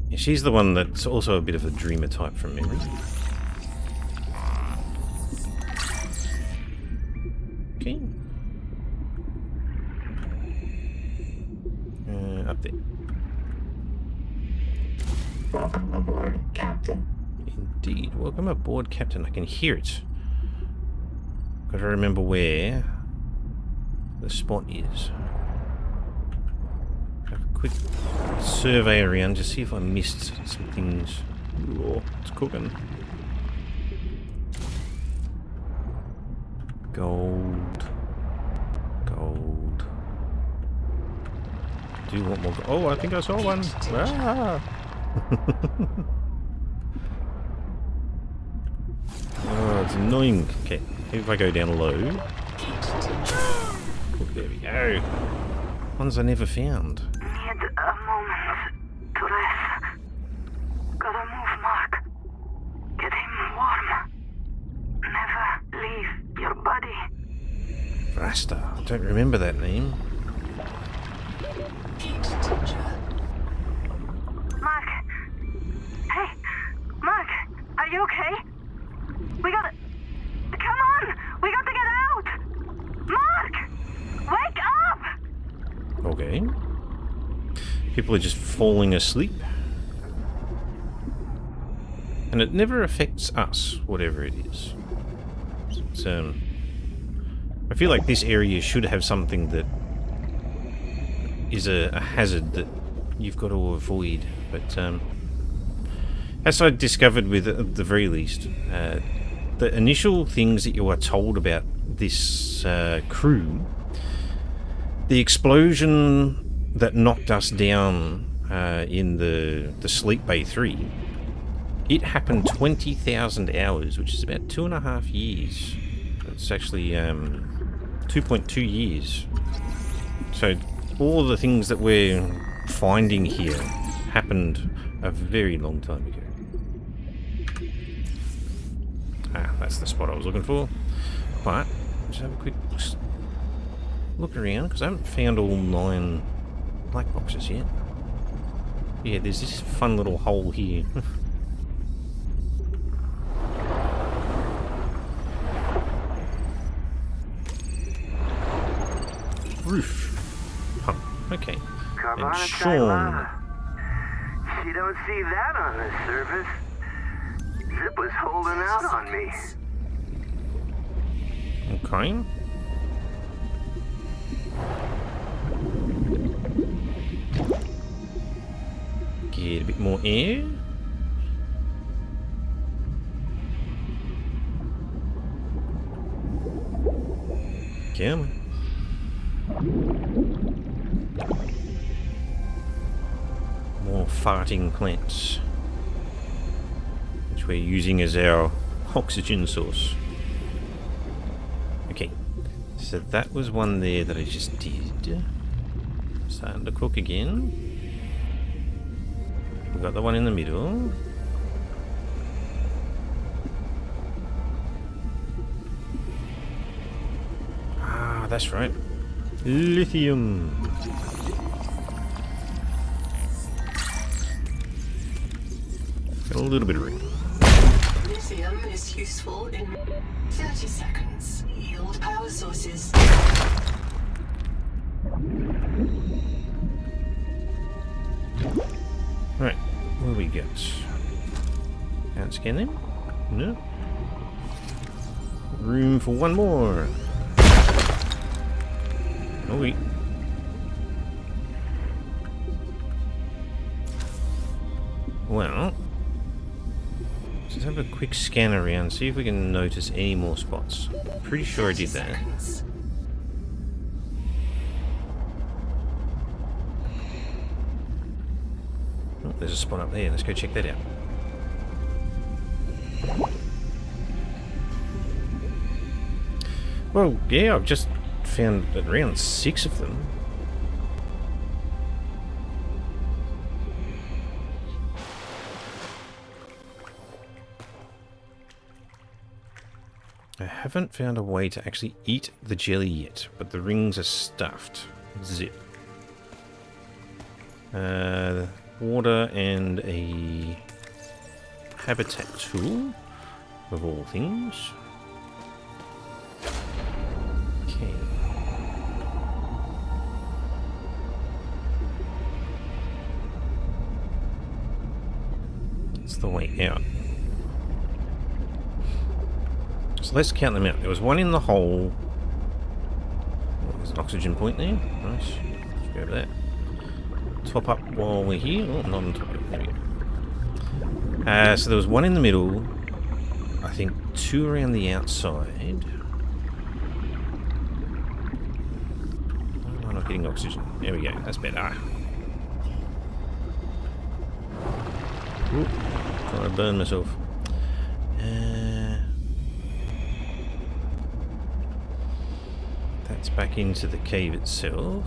Yeah, she's the one that's also a bit of a dreamer type from memory. Okay. Up there. Welcome aboard, Captain. Indeed. Welcome aboard, Captain. I can hear it. Gotta remember where the spot is. Have a quick survey around to see if I missed some things. Oh, it's cooking. Gold. Gold. Do you want more? Oh, I think I saw one. Ah. Oh, it's annoying. Okay, if I go down low. Oh, there we go. Ones I never found. Need a moment to rest. Gotta move, Mark. Get him warm. Never leave your body. Rasta. I don't remember that name. Mark. Hey, Mark, are you okay? We gotta... Come on! We got to get out! Mark! Wake up! Okay. People are just falling asleep. And it never affects us, whatever it is. It's, I feel like this area should have something that is a hazard that you've got to avoid. But, as I discovered with, at the very least, the initial things that you are told about this crew, the explosion that knocked us down in the Sleep Bay 3, it happened 20,000 hours, which is about 2.5 years. It's actually 2.2 years. So all the things that we're finding here happened a very long time ago. Ah, that's the spot I was looking for. But, just have a quick look around, because I haven't found all 9 black boxes yet. Yeah, there's this fun little hole here. Roof. Huh, okay. Come And on, Sean. Tyler. You don't see that on the surface. Zip was holding out on me. Okay. Get a bit more air. Come on. More farting plants, which we're using as our oxygen source. Okay, so that was one there that I just did. Starting to cook again. We've got the one in the middle. Ah, that's right. Lithium. Got a little bit of room. Lithium is useful in 30 seconds. Yield power sources. Right, what do we get? Can't scan them? No. Room for one more. Oh wait. Well, let's have a quick scan around, see if we can notice any more spots. Pretty sure I did that. Oh, there's a spot up there. Let's go check that out. Well, yeah, I've just found around 6 of them. I haven't found a way to actually eat the jelly yet, but the rings are stuffed. Zip. Water and a habitat tool, of all things. Okay. That's the way out. So let's count them out. There was one in the hole. oxygen point there. Nice. Let's grab that. Top up while we're here. Oh, not on top of it. There we go. So there was one in the middle. I think 2 around the outside. Why am I not getting oxygen? There we go. That's better. Ooh, trying to burn myself. That's back into the cave itself.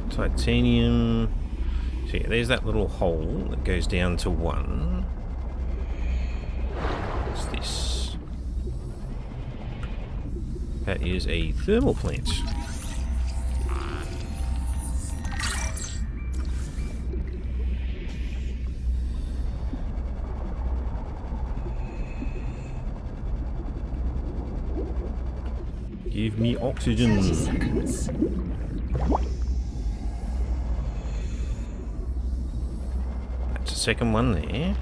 Titanium. So yeah, there's that little hole that goes down to 1. What's this? That is a thermal plant. Give me oxygen. 30 seconds. That's a second one there.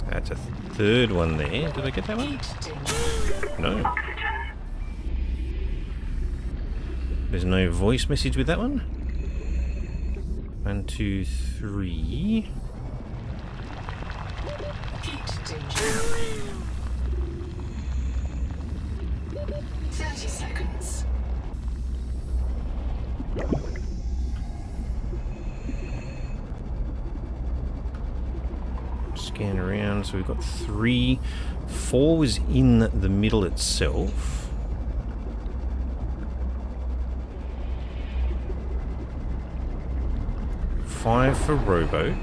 That's a third one there. Did I get that one? No. There's no voice message with that one. 1, 2, 3. 30 seconds. Scan around. So we've got 3. 4 was in the middle itself. Five for rowboat.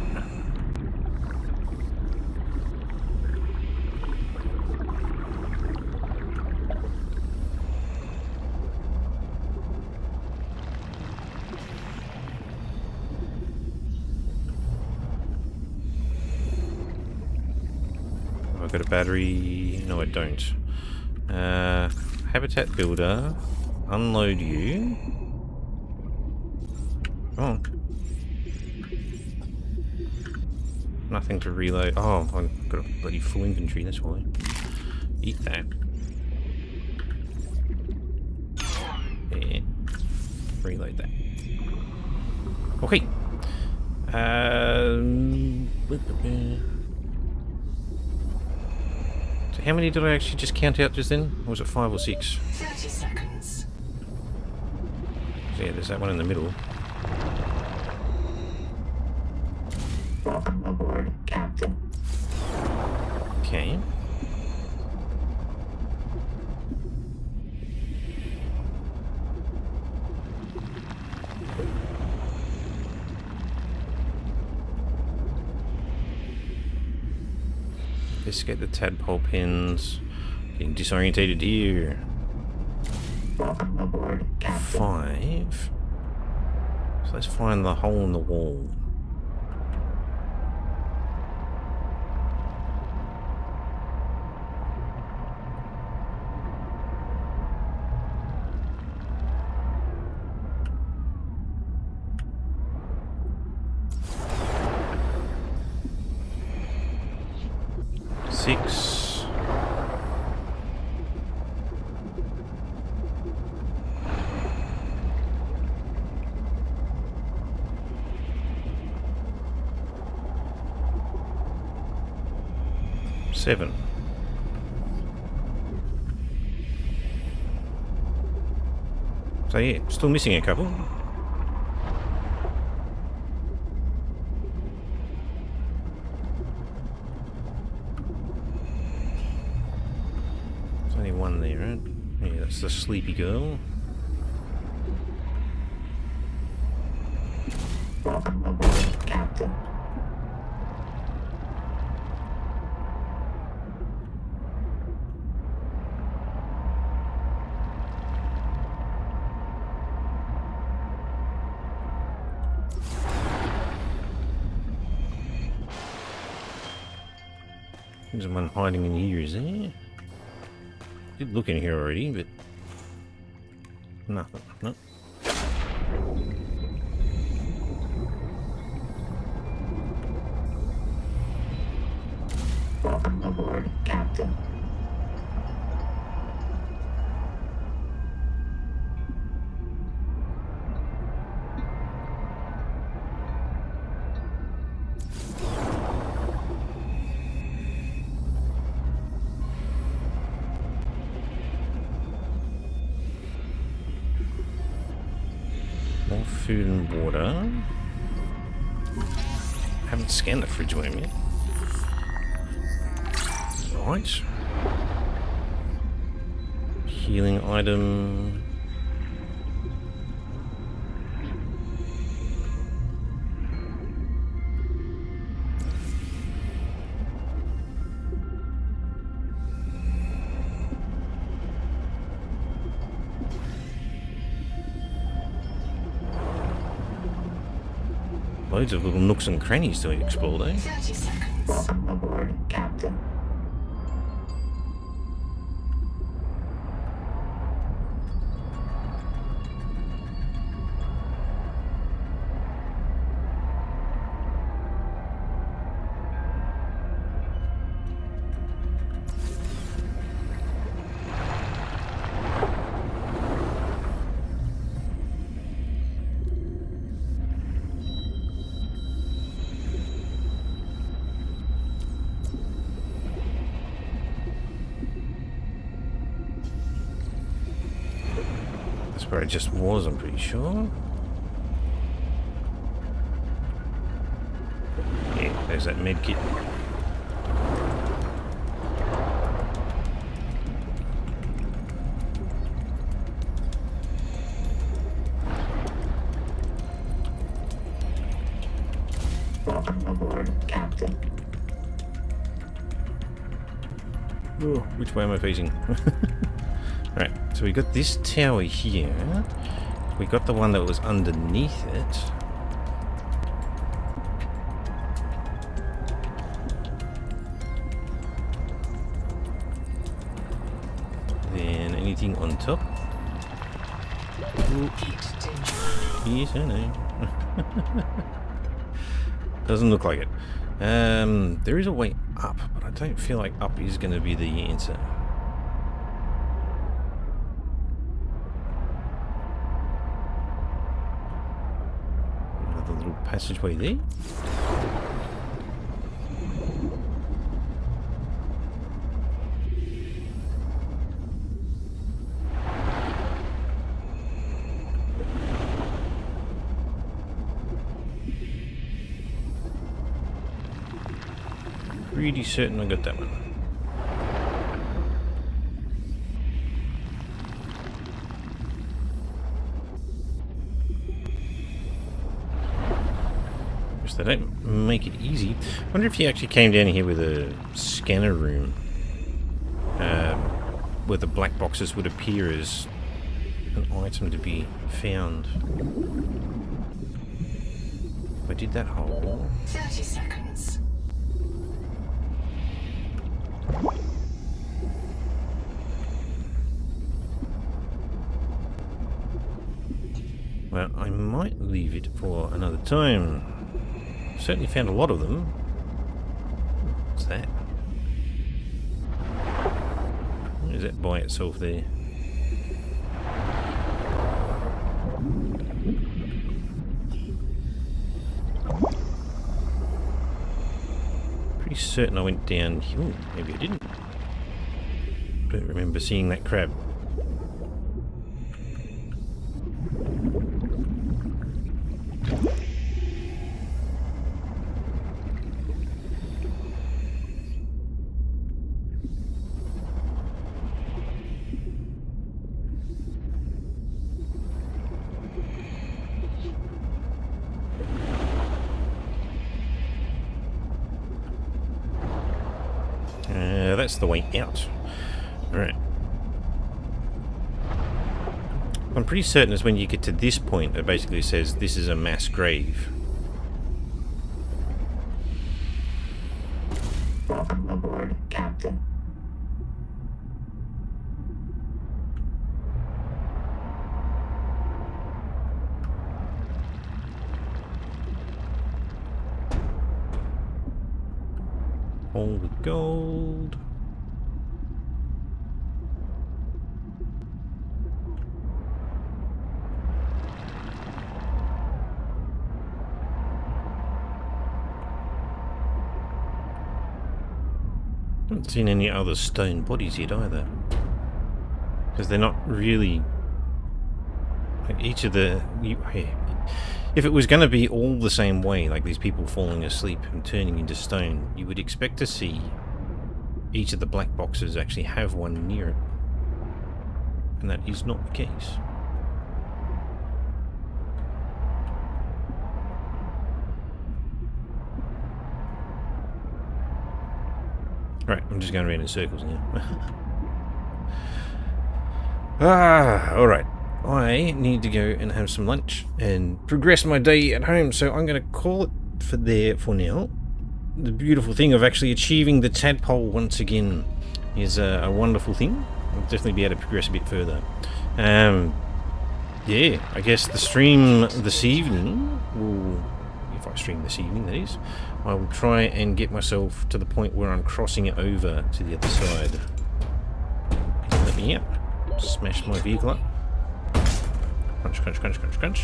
I've got a battery. No, I don't. Habitat builder. Unload you. Come on. Nothing to reload. Oh, I've got a bloody full inventory, that's why. Eat that. Yeah. Reload that. Okay. So how many did I actually just count out just then? Or was it 5 or 6? 30 seconds. So yeah, there's that one in the middle. Welcome aboard, Captain. Okay. Investigate the tadpole pins. Getting disorientated here. Welcome aboard, Captain. 5. So let's find the hole in the wall. Six. Seven. So yeah, still missing a couple. There's only one there, right? Yeah, that's the sleepy girl. Welcome aboard, Captain. There's one hiding in here, is there? Did look in here already, but nothing. No. Welcome aboard, Captain. More food and water. Haven't scanned the fridge with him yet. Right. Healing item. Loads of little nooks and crannies to explore there. 30 seconds. Welcome aboard, Captain. That's where it just was, I'm pretty sure. Yeah, there's that med kit. Welcome aboard, Captain. Oh, which way am I facing? Right, so we got this tower here. We got the one that was underneath it. Then anything on top? Ooh. Yes, I know. Doesn't look like it. There is a way up, but I don't feel like up is going to be the answer. Another little passageway there. Pretty certain I got that one. Guess they don't make it easy. I wonder if you actually came down here with a scanner room, where the black boxes would appear as an item to be found. If I did that whole... 30 seconds. Well, I might leave it for another time. Certainly found a lot of them. What's that? What is that by itself there? Pretty certain I went down here. Ooh, maybe I didn't. Don't remember seeing that crab. That's the way out. Alright. I'm pretty certain it's when you get to this point it basically says this is a mass grave. Welcome aboard, Captain. all the gold. Haven't seen any other stone bodies yet either, because they're not really like each of the. If it was going to be all the same way, like these people falling asleep and turning into stone, you would expect to see each of the black boxes actually have one near it, and that is not the case. Right, I'm just going around in circles now. Alright. I need to go and have some lunch and progress my day at home, so I'm going to call it for now. The beautiful thing of actually achieving the tadpole once again is a wonderful thing. I'll definitely be able to progress a bit further. Yeah, I guess the stream this evening will... If I stream this evening, that is. I will try and get myself to the point where I'm crossing it over to the other side. Let me out. Smash my vehicle up. Crunch, crunch, crunch, crunch, crunch.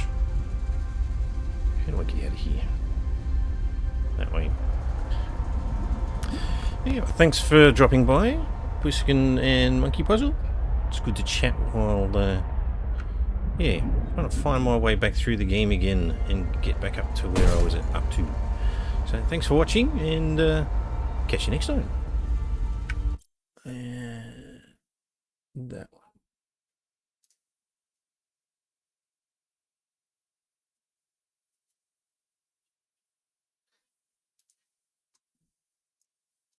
How do I get out of here? That way. Yeah, thanks for dropping by, Puskin and Monkey Puzzle. It's good to chat while, yeah, trying to find my way back through the game again and get back up to where I was up to. So thanks for watching, and catch you next time. That one.